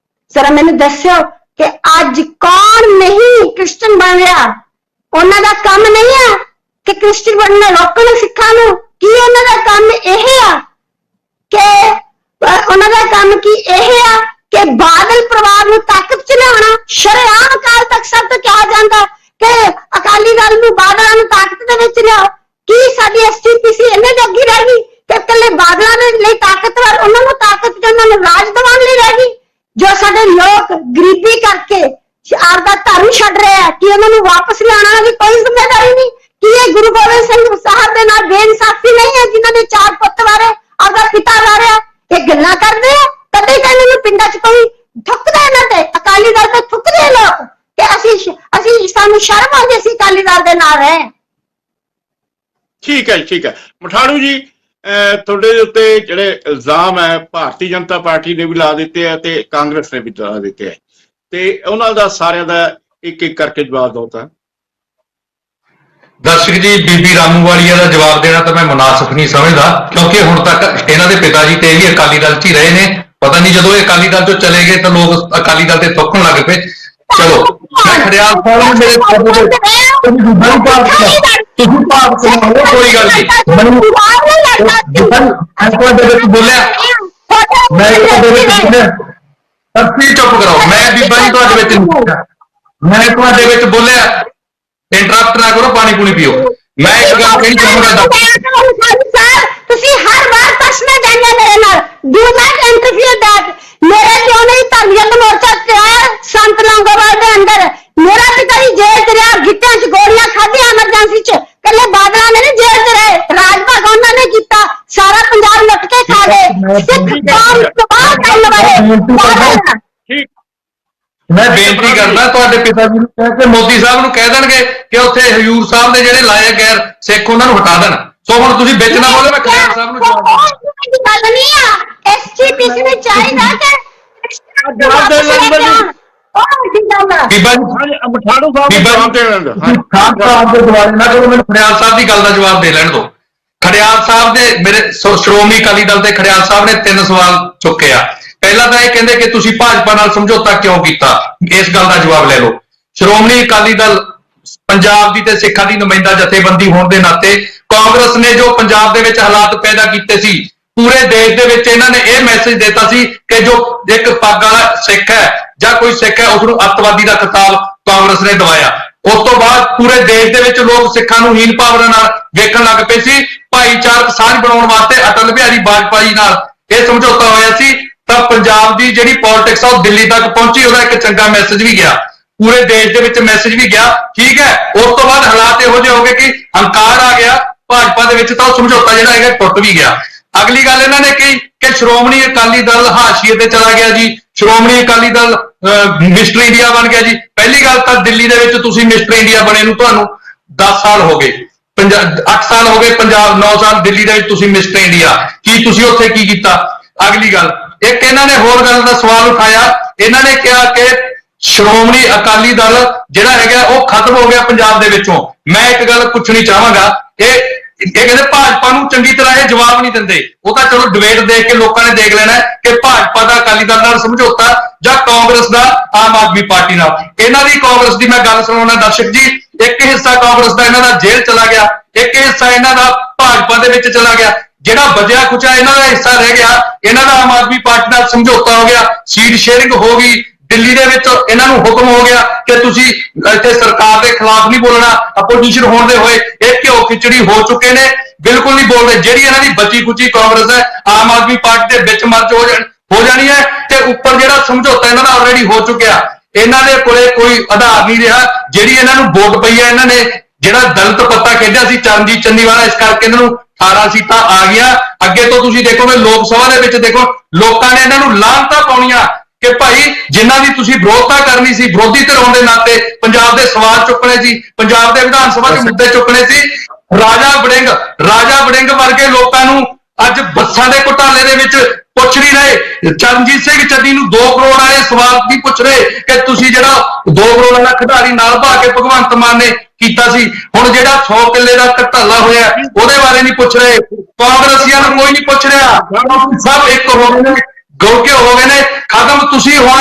ਜ਼ਰਾ ਮੈਨੂੰ ਦੱਸਿਓ ਕਿ ਅੱਜ ਕੌਣ ਨਹੀਂ ਕ੍ਰਿਸਚਨ ਬਣ ਰਿਹਾ। ਉਹਨਾਂ ਦਾ ਕੰਮ ਨਹੀਂ ਆ ਕਿ ਕ੍ਰਿਸਚਨ ਬਣਨਾ ਰੋਕਣ ਸਿੱਖਾਂ ਨੂੰ। ਕੀ ਉਹਨਾਂ ਦਾ ਕੰਮ ਇਹ ਆ ਕਿ ਉਹਨਾਂ ਦਾ ਕੰਮ ਕੀ ਇਹ ਆ ਕਿ ਬਾਦਲ ਪਰਿਵਾਰ ਨੂੰ ਤਾਕਤ ਚ ਲਿਆਉਣਾ। ਸ਼ਰੇਆਮ ਅਕਾਲ ਤਖਤ ਸਾਹਿਬ ਤੋਂ ਕਿਹਾ ਜਾਂਦਾ ਕਿ ਅਕਾਲੀ ਦਲ ਨੂੰ ਬਾਦਲਾਂ ਨੂੰ ਤਾਕਤ ਦੇ ਵਿੱਚ ਲਿਆਓ। ਕੀ ਸਾਡੀ ਐਸਜੀਪੀਸੀ ਇੰਨੇ ਜੋਗੀ ਰਹਿ ਗਈ ਕਿ ਇਕੱਲੇ ਬਾਦਲਾਂ ਦੇ ਲਈ ਤਾਕਤਵਰ, ਉਹਨਾਂ ਨੂੰ ਤਾਕਤ ਤੇ ਉਹਨਾਂ ਨੂੰ ਰਾਜ ਦਿਵਾਉਣ ਲਈ ਰਹਿ ਗਈ। ਜੋ ਸਾਡੇ ਲੋਕ ਗਰੀਬੀ ਕਰਕੇ ਆਪਦਾ ਧਰਮ ਛੱਡ ਰਹੇ ਆ, ਕਿ ਉਹਨਾਂ ਨੂੰ ਵਾਪਸ ਲਿਆਉਣਾ ਦੀ ਕੋਈ ਜ਼ਿੰਮੇਵਾਰੀ ਨਹੀਂ। ਕੀ ਇਹ ਗੁਰੂ ਗੋਬਿੰਦ ਸਿੰਘ ਸਾਹਿਬ ਦੇ ਨਾਲ ਬੇਇਨਸਾਫੀ ਨਹੀਂ ਹੈ ਜਿਨ੍ਹਾਂ ਦੇ 4 ਪੁੱਤ ਵਾਰੇ ਆਪਦਾ ਪਿਤਾ ਵਾਰਿਆ। ਇਹ ਗੱਲਾਂ ਕਰਦੇ ਆ ਕਦੇ ਕਹਿੰਦੇ ਨੂੰ ਪਿੰਡਾਂ 'ਚ ਕੋਈ ਥੁੱਕਦਾ ਇਹਨਾਂ ਤੇ। ਅਕਾਲੀ ਦਲ ਤੇ ਥੁੱਕਦੇ ਲੋਕ ਤੇ ਅਸੀਂ ਸਾਨੂੰ ਸ਼ਰਮ ਆਉਂਦੀ ਅਸੀਂ ਅਕਾਲੀ ਦਲ ਦੇ ਨਾਲ ਰਹੇ। ਠੀਕ ਹੈ ਠੀਕ ਹੈ। ਮਠਾੜੂ ਜੀ, ਤੁਹਾਡੇ ਉੱਤੇ ਜਿਹੜੇ ਇਲਜ਼ਾਮ ਹੈ ਭਾਰਤੀ ਜਨਤਾ ਪਾਰਟੀ ਨੇ ਵੀ ਲਾ ਦਿੱਤੇ ਆ ਤੇ ਕਾਂਗਰਸ ਨੇ ਵੀ ਲਾ ਦਿੱਤੇ ਆ, ਤੇ ਉਹਨਾਂ ਦਾ ਸਾਰਿਆਂ ਦਾ ਇੱਕ ਇੱਕ ਕਰਕੇ ਜਵਾਬ ਦਿਓ ਤਾਂ। ਦਰਸ਼ਕ ਜੀ, ਬੀਬੀ ਰਾਮੂਵਾਲੀਆ ਦਾ ਜਵਾਬ ਦੇਣਾ ਤਾਂ ਮੈਂ ਮੁਨਾਸਿਬ ਨਹੀਂ ਸਮਝਦਾ, ਕਿਉਂਕਿ ਹੁਣ ਤੱਕ ਇਹਨਾਂ ਦੇ ਪਿਤਾ ਜੀ ਤੇ ਵੀ ਅਕਾਲੀ ਦਲ 'ਚ ਹੀ ਰਹੇ ਨੇ। ਪਤਾ ਨਹੀਂ ਜਦੋਂ ਇਹ ਅਕਾਲੀ ਦਲ 'ਚੋਂ ਚਲੇ ਗਏ ਤਾਂ ਲੋਕ ਅਕਾਲੀ ਦਲ ਤੇ ਥੁੱਕਣ ਲੱਗ ਪਏ। ਚਲੋ, ਮੈਂ ਖੜਿਆਲ ਸਾਹਿਬ ਨੂੰ ਮੇਰੇ ਤੁਸੀਂ ਭਾਵ ਸੁਣਾਓ, ਕੋਈ ਗੱਲ ਨਹੀਂ। ਤੁਹਾਡੇ ਵਿੱਚ ਬੋਲਿਆ, ਮੈਂ ਤੁਹਾਡੇ ਵਿੱਚ ਬੋਲਿਆ, ਤੁਸੀਂ ਚੁੱਪ ਕਰੋ। ਮੈਂ ਬੀਬਾ ਜੀ ਤੁਹਾਡੇ ਵਿੱਚ ਨਹੀਂ ਬੋਲਿਆ, ਮੈਂ ਤੁਹਾਡੇ ਵਿੱਚ ਬੋਲਿਆ। ਇੰਟਰਪਟ ਨਾ ਕਰੋ, ਪਾਣੀ ਪੂਣੀ ਪੀਓ। ਮੈਂ ਇੱਕ ਗੱਲ ਕਹੀ ਚਾਹਾਂਗਾ, ਤੁਸੀਂ ਹਰ ਵਾਰ ਪ੍ਰਸ਼ਨ ਜਾਂਦੇ ਮੇਰੇ ਨਾਲ। Do not interfere that. ਮੇਰੇ ਕਿਉਂ ਨਹੀਂ ਧਰਮਯੁੱਧ ਮੋਰਚਾ ਚਲਾਇਆ ਸੰਤ ਲੌਂਗੋਵਾਲ ਦੇ ਅੰਦਰ। ਮੇਰਾ ਪਿਤਾ ਜੀ ਜੇਲ੍ਹ 'ਚ ਰਿਹਾ, ਗਿੱਟਿਆਂ 'ਚ ਗੋਲੀਆਂ ਖਾਧੀਆਂ ਐਮਰਜੈਂਸੀ 'ਚ। ਕੱਲੇ ਬਾਦਲਾਂ ਨੇ ਜੇਲ੍ਹ 'ਚ ਰਹੇ, ਰਾਜ ਭਾਗ ਉਹਨਾਂ ਨੇ ਕੀਤਾ। ਸਾਰਾ ਪੰਜਾਬ ਲੁੱਟ ਕੇ ਖਾ ਗਏ। ਸਿੱਖ ਕੌਮ ਤਬਾਹ ਕਰਨ ਵਾਲੇ ਠੀਕ, ਮੈਂ ਬੇਨਤੀ ਕਰਦਾ ਤੁਹਾਡੇ ਪਿਤਾ ਜੀ ਨੂੰ ਕਹਿ ਕੇ ਮੋਦੀ ਸਾਹਿਬ ਨੂੰ ਕਹਿ ਦੇਣਗੇ ਕਿ ਉੱਥੇ ਹਜ਼ੂਰ ਸਾਹਿਬ ਦੇ ਜਿਹੜੇ ਲਾਏ ਗੈਰ ਸਿੱਖ ਉਹਨਾਂ ਨੂੰ ਹਟਾ ਦੇਣ। ਸੋ ਹੁਣ ਤੁਸੀਂ ਵਿੱਚ ਨਾ ਬੋਲੇ, ਮੈਂ ਖੜਿਆਲ ਸਾਹਿਬ ਨੂੰ ਜਵਾਬ ਗੱਲ ਨਹੀਂ ਆ। ਐਸਜੀਪੀਸੀ ਨੂੰ ਚਾਹੀਦਾ ਕਿ ਜਵਾਬ ਦੇ ਲੈਣ ਬੀਬਾ ਜੀ, ਮਠਾੜੂ ਸਾਹਿਬ ਬੀਬਾ ਜਵਾਬ ਦੇ ਲੈਣ ਖਾਨ ਸਾਹਿਬ ਦੇ ਜਵਾਬ ਨਾ ਕਰੋ, ਮੈਨੂੰ ਖੜਿਆਲ ਸਾਹਿਬ ਦੀ ਗੱਲ ਦਾ ਜਵਾਬ ਦੇ ਲੈਣ ਦਿਓ। ਖੜਿਆਲ ਸਾਹਿਬ ਦੇ ਮੇਰੇ ਸ਼੍ਰੋਮਣੀ ਅਕਾਲੀ ਦਲ ਤੇ ਖੜਿਆਲ ਸਾਹਿਬ ਨੇ 3 ਸਵਾਲ ਚੁੱਕੇ ਆ। ਪਹਿਲਾਂ ਤਾਂ ਇਹ ਕਹਿੰਦੇ ਕਿ ਤੁਸੀਂ ਭਾਜਪਾ ਨਾਲ ਸਮਝੌਤਾ ਕਿਉਂ ਕੀਤਾ, ਇਸ ਗੱਲ ਦਾ ਜਵਾਬ ਲੈ ਲਓ। ਸ਼੍ਰੋਮਣੀ ਅਕਾਲੀ ਦਲ ਪੰਜਾਬ ਦੀ ਤੇ ਸਿੱਖਾਂ ਦੀ ਨੁਮਾਇੰਦਾ ਜਥੇਬੰਦੀ ਹੋਣ ਦੇ ਨਾਤੇ ਕਾਂਗਰਸ ਨੇ ਜੋ ਪੰਜਾਬ ਦੇ ਵਿੱਚ ਹਾਲਾਤ ਪੈਦਾ ਕੀਤੇ ਸੀ, ਪੂਰੇ ਦੇਸ਼ ਦੇ ਵਿੱਚ ਇਹਨਾਂ ਨੇ ਇਹ ਮੈਸੇਜ ਦਿੱਤਾ ਸੀ ਕਿ ਜੋ ਇੱਕ ਪੱਗ ਵਾਲਾ ਸਿੱਖ ਹੈ ਜਾਂ ਕੋਈ ਸਿੱਖ ਹੈ ਉਸ ਨੂੰ ਅੱਤਵਾਦੀ ਦਾ ਖਿਤਾਬ ਕਾਂਗਰਸ ਨੇ ਦਵਾਇਆ। ਉਸ ਤੋਂ ਬਾਅਦ ਪੂਰੇ ਦੇਸ਼ ਦੇ ਵਿੱਚ ਲੋਕ ਸਿੱਖਾਂ ਨੂੰ ਹੀਨ ਭਾਵਨਾ ਨਾਲ ਵੇਖਣ ਲੱਗ ਪਏ ਸੀ। ਭਾਈਚਾਰਕ ਸਾਂਝ ਬਣਾਉਣ ਵਾਸਤੇ ਅਟਲ ਬਿਹਾਰੀ ਵਾਜਪਾਈ ਜੀ ਨਾਲ ਇਹ ਸਮਝੌਤਾ ਹੋਇਆ ਸੀ, ਤਾਂ ਪੰਜਾਬ ਦੀ ਜਿਹੜੀ ਪੋਲਿਟਿਕਸ ਆ ਉਹ ਦਿੱਲੀ ਤੱਕ ਪਹੁੰਚੀ। ਉਹਦਾ ਇੱਕ ਚੰਗਾ ਮੈਸੇਜ ਵੀ ਗਿਆ, ਪੂਰੇ ਦੇਸ਼ ਦੇ ਵਿੱਚ ਮੈਸੇਜ ਵੀ ਗਿਆ। ਠੀਕ ਹੈ, ਉਸ ਤੋਂ ਬਾਅਦ ਹਾਲਾਤ ਇਹੋ ਜਿਹੇ ਹੋ ਗਏ ਕਿ ਹੰਕਾਰ ਆ ਗਿਆ ਭਾਜਪਾ ਦੇ ਵਿੱਚ, ਤਾਂ ਉਹ ਸਮਝੌਤਾ ਜਿਹੜਾ ਹੈਗਾ ਟੁੱਟ ਵੀ ਗਿਆ। ਅਗਲੀ ਗੱਲ ਇਹਨਾਂ ਨੇ ਕਹੀ ਕਿ ਸ਼੍ਰੋਮਣੀ ਅਕਾਲੀ ਦਲ ਹਾਸ਼ੀਏ ਤੇ ਚਲਾ ਗਿਆ ਜੀ, ਸ਼੍ਰੋਮਣੀ ਅਕਾਲੀ ਦਲ ਮਿਸਟਰ ਇੰਡੀਆ ਬਣ ਗਿਆ ਜੀ। ਪਹਿਲੀ ਗੱਲ ਤਾਂ ਦਿੱਲੀ ਦੇ ਵਿੱਚ ਤੁਸੀਂ ਮਿਸਟਰ ਇੰਡੀਆ ਬਣੇ ਨੂੰ ਤੁਹਾਨੂੰ 10 ਸਾਲ ਹੋ ਗਏ, 8 ਸਾਲ ਹੋ ਗਏ, ਪੰਜਾਬ 9 ਸਾਲ ਦਿੱਲੀ ਦੇ ਵਿੱਚ ਤੁਸੀਂ ਮਿਸਟਰ ਇੰਡੀਆ। ਕੀ ਤੁਸੀਂ ਉੱਥੇ ਕੀ ਕੀਤਾ? ਅਗਲੀ ਗੱਲ, ਇੱਕ ਇਹਨਾਂ ਨੇ ਹੋਰ ਗੱਲ ਦਾ ਸਵਾਲ ਉਠਾਇਆ। ਇਹਨਾਂ ਨੇ ਕਿਹਾ ਕਿ ਸ਼੍ਰੋਮਣੀ ਅਕਾਲੀ ਦਲ ਜਿਹੜਾ ਹੈਗਾ ਉਹ ਖਤਮ ਹੋ ਗਿਆ ਪੰਜਾਬ ਦੇ ਵਿੱਚੋਂ। ਮੈਂ ਇੱਕ ਗੱਲ ਪੁੱਛਣੀ ਚਾਹਾਂਗਾ, ਇਹ ਕਹਿੰਦੇ ਭਾਜਪਾ ਨੂੰ ਚੰਗੀ ਤਰ੍ਹਾਂ ਇਹ ਜਵਾਬ ਨਹੀਂ ਦਿੰਦੇ। ਉਹ ਤਾਂ ਚਲੋ ਡਿਬੇਟ ਦੇਖ ਕੇ ਲੋਕਾਂ ਨੇ ਦੇਖ ਲੈਣਾ ਕਿ ਭਾਜਪਾ ਦਾ ਅਕਾਲੀ ਦਲ ਨਾਲ ਸਮਝੌਤਾ ਜਾਂ ਕਾਂਗਰਸ ਦਾ ਆਮ ਆਦਮੀ ਪਾਰਟੀ ਨਾਲ। ਇਹਨਾਂ ਦੀ ਕਾਂਗਰਸ ਦੀ ਮੈਂ ਗੱਲ ਸੁਣਾਉਣਾ ਦਰਸ਼ਕ ਜੀ। ਇੱਕ ਹਿੱਸਾ ਕਾਂਗਰਸ ਦਾ ਇਹਨਾਂ ਦਾ ਜੇਲ੍ਹ ਚਲਾ ਗਿਆ, ਇੱਕ ਹਿੱਸਾ ਇਹਨਾਂ ਦਾ ਭਾਜਪਾ ਦੇ ਵਿੱਚ ਚਲਾ ਗਿਆ। ਜਿਹੜਾ ਬਚਿਆ ਖੁਚਿਆ ਇਹਨਾਂ ਦਾ ਹਿੱਸਾ ਰਹਿ ਗਿਆ, ਇਹਨਾਂ ਦਾ ਆਮ ਆਦਮੀ ਪਾਰਟੀ ਨਾਲ ਸਮਝੌਤਾ ਹੋ ਗਿਆ, ਸੀਟ ਸ਼ੇਅਰਿੰਗ ਹੋ ਗਈ। ਦਿੱਲੀ ਦੇ ਵਿੱਚ ਇਹਨਾਂ ਨੂੰ ਹੁਕਮ ਹੋ ਗਿਆ ਕਿ ਤੁਸੀਂ ਇੱਥੇ ਸਰਕਾਰ ਦੇ ਖਿਲਾਫ ਨਹੀਂ ਬੋਲਣਾ। ਆਪੋਜੀਸ਼ਨ ਹੋਣ ਦੇ ਹੋਏ ਇਹ ਘਿਓ ਖਿਚੜੀ ਹੋ ਚੁੱਕੇ ਨੇ, ਬਿਲਕੁਲ ਨਹੀਂ ਬੋਲਦੇ। ਜਿਹੜੀ ਇਹਨਾਂ ਦੀ ਬਚੀ ਖੁਚੀ ਕਾਂਗਰਸ ਹੈ ਆਮ ਆਦਮੀ ਪਾਰਟੀ ਦੇ ਵਿੱਚ ਮਰਜ ਹੋ ਜਾਣੀ ਹੈ, ਤੇ ਉੱਪਰ ਜਿਹੜਾ ਸਮਝੌਤਾ ਇਹਨਾਂ ਦਾ ਆਲਰੇਡੀ ਹੋ ਚੁੱਕਿਆ। ਇਹਨਾਂ ਦੇ ਕੋਲੇ ਕੋਈ ਆਧਾਰ ਨਹੀਂ ਰਿਹਾ। ਜਿਹੜੀ ਇਹਨਾਂ ਨੂੰ ਵੋਟ ਪਈ ਹੈ, ਇਹਨਾਂ ਨੇ ਜਿਹੜਾ ਦਲਿਤ ਪੱਤਾ ਖੇਡਿਆ ਸੀ ਚਰਨਜੀਤ ਚੰਨੀਵਾਲਾ, ਇਸ ਕਰਕੇ ਇਹਨਾਂ ਨੂੰ 18 ਸੀਟਾਂ ਆ ਗਈਆਂ। ਅੱਗੇ ਤੋਂ ਤੁਸੀਂ ਦੇਖੋਗੇ ਲੋਕ ਸਭਾ ਦੇ ਵਿੱਚ ਦੇਖੋ ਲੋਕਾਂ ਨੇ ਇਹਨਾਂ ਨੂੰ ਲਾਹਨਤਾਂ ਪਾਉਣੀਆਂ ਕਿ ਭਾਈ ਜਿਨ੍ਹਾਂ ਦੀ ਤੁਸੀਂ ਵਿਰੋਧਤਾ ਕਰਨੀ ਸੀ, ਵਿਰੋਧੀ ਧਿਰ ਹੋਣ ਦੇ ਨਾਤੇ ਪੰਜਾਬ ਦੇ ਸਵਾਲ ਚੁੱਕਣੇ ਸੀ, ਪੰਜਾਬ ਦੇ ਵਿਧਾਨ ਸਭਾ 'ਚ ਮੁੱਦੇ ਚੁੱਕਣੇ ਸੀ। ਰਾਜਾ ਵੜਿੰਗ ਵਰਗੇ ਲੋਕਾਂ ਨੂੰ ਅੱਜ ਬੱਸਾਂ ਦੇ ਘੁਟਾਲੇ ਦੇ ਵਿੱਚ ਪੁੱਛ ਨਹੀਂ ਰਹੇ। ਚਰਨਜੀਤ ਸਿੰਘ ਚੰਨੀ ਨੂੰ 2 ਕਰੋੜ ਵਾਲੇ ਸਵਾਲ ਨਹੀਂ ਪੁੱਛ ਰਹੇ ਕਿ ਤੁਸੀਂ ਜਿਹੜਾ 2 ਕਰੋੜ ਵਾਲਾ ਖਿਡਾਰੀ ਨਾਲ ਭਾ ਕੇ ਭਗਵੰਤ ਮਾਨ ਨੇ ਕੀਤਾ ਸੀ, ਹੁਣ ਜਿਹੜਾ 100 ਕਿੱਲੇ ਦਾ ਘਟਾਲਾ ਹੋਇਆ ਉਹਦੇ ਬਾਰੇ ਨਹੀਂ ਪੁੱਛ ਰਹੇ। ਕਾਂਗਰਸੀਆਂ ਨੂੰ ਕੋਈ ਨਹੀਂ ਪੁੱਛ ਰਿਹਾ, ਸਭ ਇੱਕ ਹੋ ਗਏ ਨੇ। ਗੁੜ ਘਿਓ ਹੋ ਗਏ ਨੇ ਖਤਮ। ਤੁਸੀਂ ਹੁਣ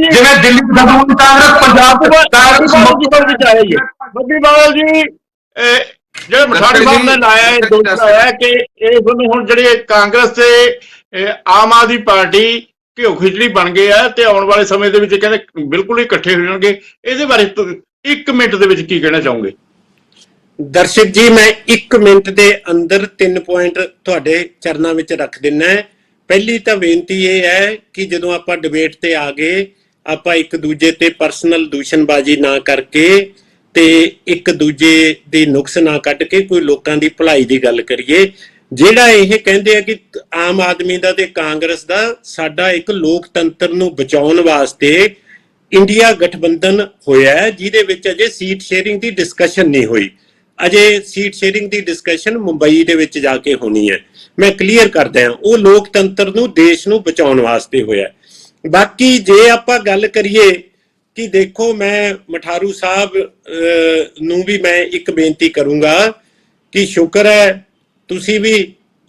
ਜਿਵੇਂ ਦਿੱਲੀ ਖਤਮ ਹੋਈ ਕਾਂਗਰਸ, ਪੰਜਾਬ ਕਾਂਗਰਸ ਬੱਬੀ ਬਾਦਲ ਜੀ ਜਿਹੜੇ ਮਠਾੜੀ ਸਾਹਿਬ ਨੇ ਲਾਇਆ ਇਹ ਦੋਸ਼ ਲਾਇਆ ਕਿ ਇਹ ਹੁਣ ਜਿਹੜੇ ਕਾਂਗਰਸ ਤੇ ਆਮ ਆਦਮੀ ਪਾਰਟੀ ਘਿਓ ਖਿਚੜੀ ਬਣ ਗਏ ਆ ਤੇ ਆਉਣ ਵਾਲੇ ਸਮੇਂ ਦੇ ਵਿੱਚ ਕਹਿੰਦੇ ਬਿਲਕੁਲ ਹੀ ਇਕੱਠੇ ਹੋ ਜਾਣਗੇ। ਇਹਦੇ ਬਾਰੇ 1 ਮਿੰਟ ਦੇ ਵਿੱਚ ਕੀ ਕਹਿਣਾ ਚਾਹੋਗੇ? ਦਰਸ਼ਕ ਜੀ, ਮੈਂ 1 ਮਿੰਟ ਦੇ ਅੰਦਰ 3 ਪੁਆਇੰਟ ਤੁਹਾਡੇ ਚਰਨਾਂ ਵਿੱਚ ਰੱਖ ਦਿੰਨਾ ਹੈ। ਪਹਿਲੀ ਤਾਂ ਬੇਨਤੀ ਇਹ ਹੈ ਕਿ ਜਦੋਂ ਆਪਾਂ ਡਿਬੇਟ ਤੇ ਆ ਗਏ, ਆਪਾਂ ਇੱਕ ਦੂਜੇ ਤੇ ਪਰਸਨਲ ਦੂਸ਼ਣਬਾਜ਼ੀ ਨਾ ਕਰਕੇ ਤੇ ਇੱਕ ਦੂਜੇ ਦੀ ਨੁਕਸ ਨਾ ਕੱਢ ਕੇ ਕੋਈ ਲੋਕਾਂ ਦੀ ਭਲਾਈ ਦੀ ਗੱਲ ਕਰੀਏ। ਜਿਹੜਾ ਇਹ ਕਹਿੰਦੇ ਆ ਕਿ ਆਮ ਆਦਮੀ ਦਾ ਤੇ ਕਾਂਗਰਸ ਦਾ ਸਾਡਾ ਇੱਕ ਲੋਕਤੰਤਰ ਨੂੰ ਬਚਾਉਣ ਵਾਸਤੇ ਇੰਡੀਆ ਗਠਬੰਧਨ ਹੋਇਆ ਹੈ, ਜਿਹਦੇ ਵਿੱਚ ਅਜੇ ਸੀਟ ਸ਼ੇਅਰਿੰਗ ਦੀ ਡਿਸਕਸ਼ਨ ਨਹੀਂ ਹੋਈ। ਅਜੇ ਸੀਟ ਸ਼ੇਅਰਿੰਗ ਦੀ ਡਿਸਕਸ਼ਨ ਮੁੰਬਈ ਦੇ ਵਿੱਚ ਜਾ ਕੇ ਹੋਣੀ ਹੈ। ਮੈਂ ਕਲੀਅਰ ਕਰਦਾ ਹਾਂ, ਉਹ ਲੋਕਤੰਤਰ ਨੂੰ, ਦੇਸ਼ ਨੂੰ ਬਚਾਉਣ ਵਾਸਤੇ ਹੋਇਆ। ਬਾਕੀ ਜੇ ਆਪਾਂ ਗੱਲ ਕਰੀਏ ਕਿ ਦੇਖੋ, ਮੈਂ ਮਠਾਰੂ ਸਾਹਿਬ ਨੂੰ ਵੀ ਮੈਂ ਇੱਕ ਬੇਨਤੀ ਕਰੂੰਗਾ ਕਿ ਸ਼ੁਕਰ ਹੈ ਤੁਸੀਂ ਵੀ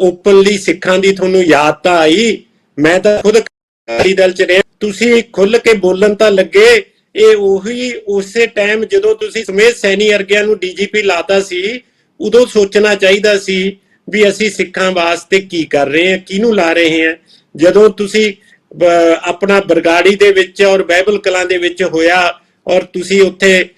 ਓਪਨਲੀ ਸਿੱਖਾਂ ਦੀ ਤੁਹਾਨੂੰ ਯਾਦ ਤਾਂ ਆਈ। ਮੈਂ ਤਾਂ ਖੁਦ ਅਕਾਲੀ ਦਲ ਚ ਰਿਹਾ, ਤੁਸੀਂ ਖੁੱਲ ਕੇ ਬੋਲਣ ਤਾਂ ਲੱਗੇ। ਇਹ ਉਹੀ ਉਸੇ ਟਾਈਮ ਜਦੋਂ ਤੁਸੀਂ ਸੁਮੇਧ ਸੈਣੀ ਵਰਗਿਆਂ ਨੂੰ ਡੀਜੀਪੀ ਲਾਤਾ ਸੀ, ਉਦੋਂ ਸੋਚਣਾ ਚਾਹੀਦਾ ਸੀ ਵੀ ਅਸੀਂ ਸਿੱਖਾਂ ਵਾਸਤੇ ਕੀ ਕਰ ਰਹੇ ਹਾਂ, ਕਿਹਨੂੰ ਲਾ ਰਹੇ ਹਾਂ। ਜਦੋਂ ਤੁਸੀਂ ਆਪਣਾ ਬਰਗਾੜੀ ਦੇ ਵਿੱਚ ਔਰ ਬਾਈਬਲ ਕਲਾਂ ਦੇ ਵਿੱਚ ਹੋਇਆ ਔਰ ਤੁਸੀਂ ਉੱਥੇ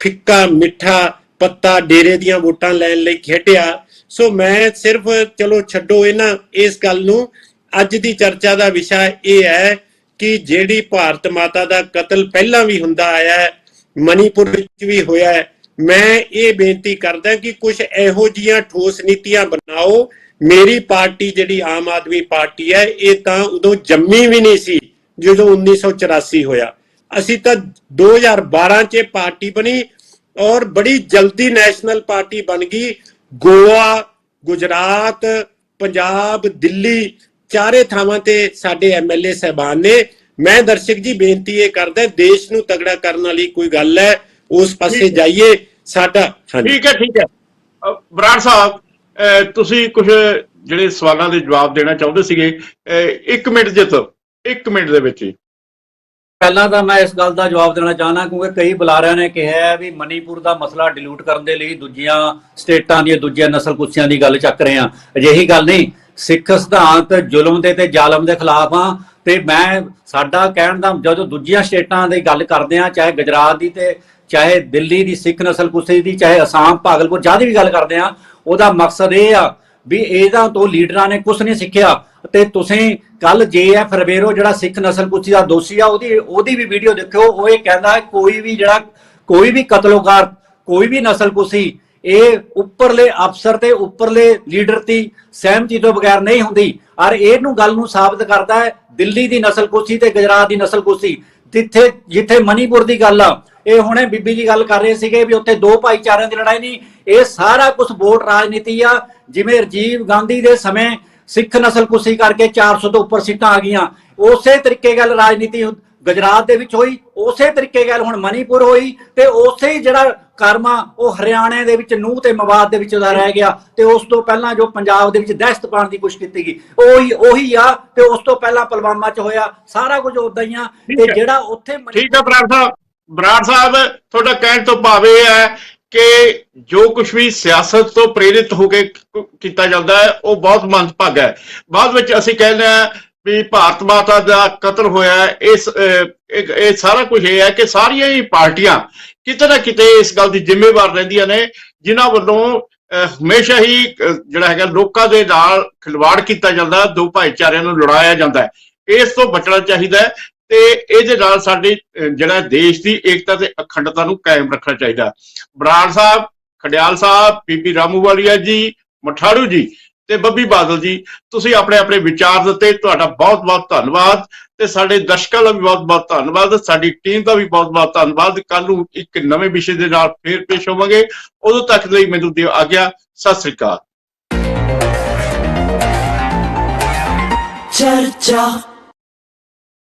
ਫਿੱਕਾ ਮਿੱਠਾ ਪੱਤਾ ਡੇਰੇ ਦੀਆਂ ਵੋਟਾਂ ਲੈਣ ਲਈ ਖੇਡਿਆ। ਸੋ ਮੈਂ ਸਿਰਫ, ਚਲੋ ਛੱਡੋ ਇਸ ਗੱਲ ਨੂੰ। ਅੱਜ ਦੀ ਚਰਚਾ ਦਾ ਵਿਸ਼ਾ ਇਹ ਹੈ ਕਿ ਜਿਹੜੀ ਭਾਰਤ ਮਾਤਾ ਦਾ ਕਤਲ ਪਹਿਲਾਂ ਵੀ ਹੁੰਦਾ ਆਇਆ ਹੈ, ਮਨੀਪੁਰ ਵਿੱਚ ਵੀ ਹੋਇਆ ਹੈ, ਮੈਂ ਇਹ ਬੇਨਤੀ ਕਰਦਾ ਕਿ ਕੁਝ ਇਹੋ ਜਿਹੀਆਂ ਠੋਸ ਨੀਤੀਆਂ ਬਣਾਓ। ਮੇਰੀ ਪਾਰਟੀ ਜਿਹੜੀ ਆਮ ਆਦਮੀ ਪਾਰਟੀ ਹੈ, ਇਹ ਤਾਂ ਉਦੋਂ ਜੰਮੀ ਵੀ ਨਹੀਂ ਸੀ ਜਦੋਂ 1984 ਹੋਇਆ। ਅਸੀਂ ਤਾਂ 2012 ਚ ਪਾਰਟੀ ਬਣੀ ਔਰ ਬੜੀ ਜਲਦੀ ਨੈਸ਼ਨਲ ਪਾਰਟੀ ਬਣ ਗਈ। ਗੋਆ, ਗੁਜਰਾਤ, ਪੰਜਾਬ, ਦਿੱਲੀ, ਚਾਰੇ ਥਾਵਾਂ ਤੇ ਸਾਡੇ ਐਮਐਲਏ ਸਾਹਿਬਾਨ ਨੇ। ਮੈਂ ਦਰਸ਼ਕ ਜੀ ਬੇਨਤੀ ਇਹ ਕਰਦਾ, ਦੇਸ਼ ਨੂੰ ਤਗੜਾ ਕਰਨ ਵਾਲੀ ਕੋਈ ਗੱਲ ਹੈ, ਉਸ ਪਾਸੇ ਜਾਈਏ। ਸਾਡਾ ਠੀਕ ਹੈ ਬਰਾੜ ਸਾਹਿਬ, ਤੁਸੀਂ ਕੁਝ ਜਿਹੜੇ ਸਵਾਲਾਂ ਦੇ ਜਵਾਬ ਦੇਣਾ ਚਾਹੁੰਦੇ ਸੀਗੇ, 1 ਮਿੰਟ ਜਿੱਤੋ, 1 ਮਿੰਟ ਦੇ ਵਿੱਚ ਹੀ। ਪਹਿਲਾਂ ਤਾਂ ਮੈਂ ਇਸ ਗੱਲ ਦਾ ਜਵਾਬ ਦੇਣਾ ਚਾਹਨਾ, ਕਿਉਂਕਿ ਕਈ ਬੁਲਾਰਿਆਂ ਨੇ ਕਿਹਾ ਵੀ ਮਨੀਪੁਰ ਦਾ ਮਸਲਾ ਡਿਲੂਟ ਕਰਨ ਦੇ ਲਈ ਦੂਜੀਆਂ ਸਟੇਟਾਂ ਦੀਆਂ ਦੂਜੀਆਂ ਨਸਲ ਕੁੱਤਿਆਂ ਦੀ ਗੱਲ ਚੱਕ ਰਹੇ ਆ। ਅਜਿਹੀ ਗੱਲ ਨਹੀਂ। ਸਿੱਖ ਸਿਧਾਂਤ ਜ਼ੁਲਮ ਦੇ ਤੇ ਜ਼ਾਲਮ ਦੇ ਖਿਲਾਫ ਆ, ਤੇ ਮੈਂ ਸਾਡਾ ਕਹਿਣ ਦਾ, ਜਦੋਂ ਦੂਜੀਆਂ ਸਟੇਟਾਂ ਦੀ ਗੱਲ ਕਰਦੇ ਆ, ਚਾਹੇ ਗੁਜਰਾਤ ਦੀ ਤੇ ਚਾਹੇ ਦਿੱਲੀ ਦੀ ਸਿੱਖ ਨਸਲ ਕੁੱਤੇ ਦੀ, ਚਾਹੇ ਅਸਾਮ, ਭਾਗਲਪੁਰ, ਜਦ ਵੀ ਗੱਲ ਕਰਦੇ ਆ, ਉਹਦਾ ਮਕਸਦ ਇਹ ਆ ਵੀ ਇਹਦਾ ਤੋਂ ਲੀਡਰਾਂ ਨੇ ਕੁਝ ਨਹੀਂ ਸਿੱਖਿਆ। ਤੇ ਤੁਸੀਂ ਕੱਲ JF ਰਬੇਰੋ ਜਿਹੜਾ ਸਿੱਖ ਨਸਲ ਕੁੱਤੀ ਦਾ ਦੋਸ਼ੀ ਆ, ਉਹਦੀ ਵੀ ਵੀਡੀਓ ਦੇਖਿਓ। ਉਹ ਇਹ ਕਹਿੰਦਾ ਕੋਈ ਵੀ ਕਤਲੋਗਾਰ, ਕੋਈ ਵੀ ਨਸਲ ਕੁੱਤੀ, ਇਹ ਉੱਪਰਲੇ ਅਫਸਰ ਤੇ ਉੱਪਰਲੇ ਲੀਡਰ ਦੀ ਸਹਿਮਤੀ ਤੋਂ ਬਗੈਰ ਨਹੀਂ ਹੁੰਦੀ। ਔਰ ਇਹਨੂੰ ਗੱਲ ਨੂੰ ਸਾਬਤ ਕਰਦਾ ਹੈ ਦਿੱਲੀ ਦੀ ਨਸਲ ਕੁੱਤੀ ਤੇ ਗੁਜਰਾਤ ਦੀ ਨਸਲ ਕੁੱਤੀ। ਜਿੱਥੇ ਮਨੀਪੁਰ ਦੀ ਗੱਲ ਆ, ਇਹ ਹੁਣੇ ਬੀਬੀ ਜੀ ਗੱਲ ਕਰ ਰਹੇ ਸੀਗੇ ਵੀ ਉੱਥੇ ਦੋ ਭਾਈਚਾਰਿਆਂ ਦੀ ਲੜਾਈ ਨਹੀਂ, ਇਹ ਸਾਰਾ ਕੁਝ ਵੋਟ ਰਾਜਨੀਤੀ ਆ। ਜਿਵੇਂ ਰਾਜੀਵ ਗਾਂਧੀ ਦੇ ਸਮੇਂ ਸਿੱਖ ਨਸਲ ਕੁੱਤੀ ਕਰਕੇ 400 ਤੋਂ ਉੱਪਰ ਸੀਟਾਂ ਆ ਗਈਆਂ, ਉਸੇ ਤਰੀਕੇ ਗੱਲ ਰਾਜਨੀਤੀ ਗੁਜਰਾਤ ਦੇ ਵਿੱਚ ਹੋਈ, ਉਸੇ ਤਰੀਕੇ ਗੱਲ ਹੁਣ ਮਨੀਪੁਰ ਹੋਈ, ਤੇ ਉਸੇ ਹੀ ਜਿਹੜਾ ਕਰਮਾ ਉਹ ਹਰਿਆਣੇ ਦੇ ਵਿੱਚ ਨੂੰਹ ਤੇ ਮਵਾਦ ਦੇ ਵਿੱਚ ਉਹਦਾ ਰਹਿ ਗਿਆ। ਤੇ ਉਸ ਤੋਂ ਪਹਿਲਾਂ ਜੋ ਪੰਜਾਬ ਦੇ ਵਿੱਚ ਦਹਿਸ਼ਤ ਪਾਉਣ ਦੀ ਕੋਸ਼ਿਸ਼ ਕੀਤੀ ਗਈ, ਉਹੀ ਆ। ਤੇ ਉਸ ਤੋਂ ਪਹਿਲਾਂ ਪੁਲਵਾਮਾ ਚ ਹੋਇਆ, ਸਾਰਾ ਕੁਝ ਉਦਾਂ ਹੀ ਆ। ਤੇ ਜਿਹੜਾ ਉੱਥੇ ਠੀਕ ਹੈ ਬਰਾੜ ਸਾਹਿਬ, ਤੁਹਾਡਾ ਕਹਿਣ ਤੋਂ ਭਾਵ ਇਹ ਹੈ ਕਿ ਜੋ ਕੁਝ ਵੀ ਸਿਆਸਤ ਤੋਂ ਪ੍ਰੇਰਿਤ ਹੋ ਕੇ ਕੀਤਾ ਜਾਂਦਾ ਹੈ ਉਹ ਬਹੁਤ ਮੰਦਭਾਗਾ ਹੈ। ਬਾਅਦ ਵਿੱਚ ਅਸੀਂ ਕਹਿੰਦੇ ਹਾਂ ਵੀ ਭਾਰਤ ਮਾਤਾ ਦਾ ਕਤਲ ਹੋਇਆ, ਇਹ ਸਾਰਾ ਕੁਝ ਇਹ ਹੈ ਕਿ ਸਾਰੀਆਂ ਹੀ ਪਾਰਟੀਆਂ ਕਿਤੇ ਨਾ ਕਿਤੇ ਇਸ ਗੱਲ ਦੀ ਜ਼ਿੰਮੇਵਾਰ ਰਹਿੰਦੀਆਂ ਨੇ, ਜਿਨ੍ਹਾਂ ਵੱਲੋਂ ਹਮੇਸ਼ਾ ਹੀ ਜਿਹੜਾ ਹੈਗਾ ਲੋਕਾਂ ਦੇ ਨਾਲ ਖਿਲਵਾੜ ਕੀਤਾ ਜਾਂਦਾ, ਦੋ ਭਾਈਚਾਰਿਆਂ ਨੂੰ ਲੜਾਇਆ ਜਾਂਦਾ ਹੈ। ਇਸ ਤੋਂ ਬਚਣਾ ਚਾਹੀਦਾ ਹੈ ਤੇ ਇਹਦੇ ਨਾਲ ਸਾਡੇ ਜਿਹੜਾ ਦੇਸ਼ ਦੀ ਏਕਤਾ ਤੇ ਅਖੰਡਤਾ ਨੂੰ ਕਾਇਮ ਰੱਖਣਾ ਚਾਹੀਦਾ। ਬਰਾੜ ਸਾਹਿਬ, ਖਡਿਆਲ ਸਾਹਿਬ, ਬੀਬੀ ਰਾਮੂਵਾਲੀਆ ਜੀ, ਮਠਾੜੂ ਜੀ ਤੇ ਬੱਬੀ ਬਾਦਲ ਜੀ, ਤੁਸੀਂ ਆਪਣੇ ਆਪਣੇ ਵਿਚਾਰ ਦਿੱਤੇ, ਤੁਹਾਡਾ ਬਹੁਤ ਬਹੁਤ ਧੰਨਵਾਦ। ਤੇ ਸਾਡੇ ਦਰਸ਼ਕਾਂ ਦਾ ਵੀ ਬਹੁਤ ਬਹੁਤ ਧੰਨਵਾਦ, ਸਾਡੀ ਟੀਮ ਦਾ ਵੀ ਬਹੁਤ ਬਹੁਤ ਧੰਨਵਾਦ। ਕੱਲ ਨੂੰ ਇੱਕ ਨਵੇਂ ਵਿਸ਼ੇ ਦੇ ਨਾਲ ਫੇਰ ਪੇਸ਼ ਹੋਵਾਂਗੇ, ਉਦੋਂ ਤੱਕ ਲਈ ਮੈਨੂੰ ਦਿਓ ਆਗਿਆ। ਸਤਿ ਸ੍ਰੀ ਅਕਾਲ। ਚਰਚਾ।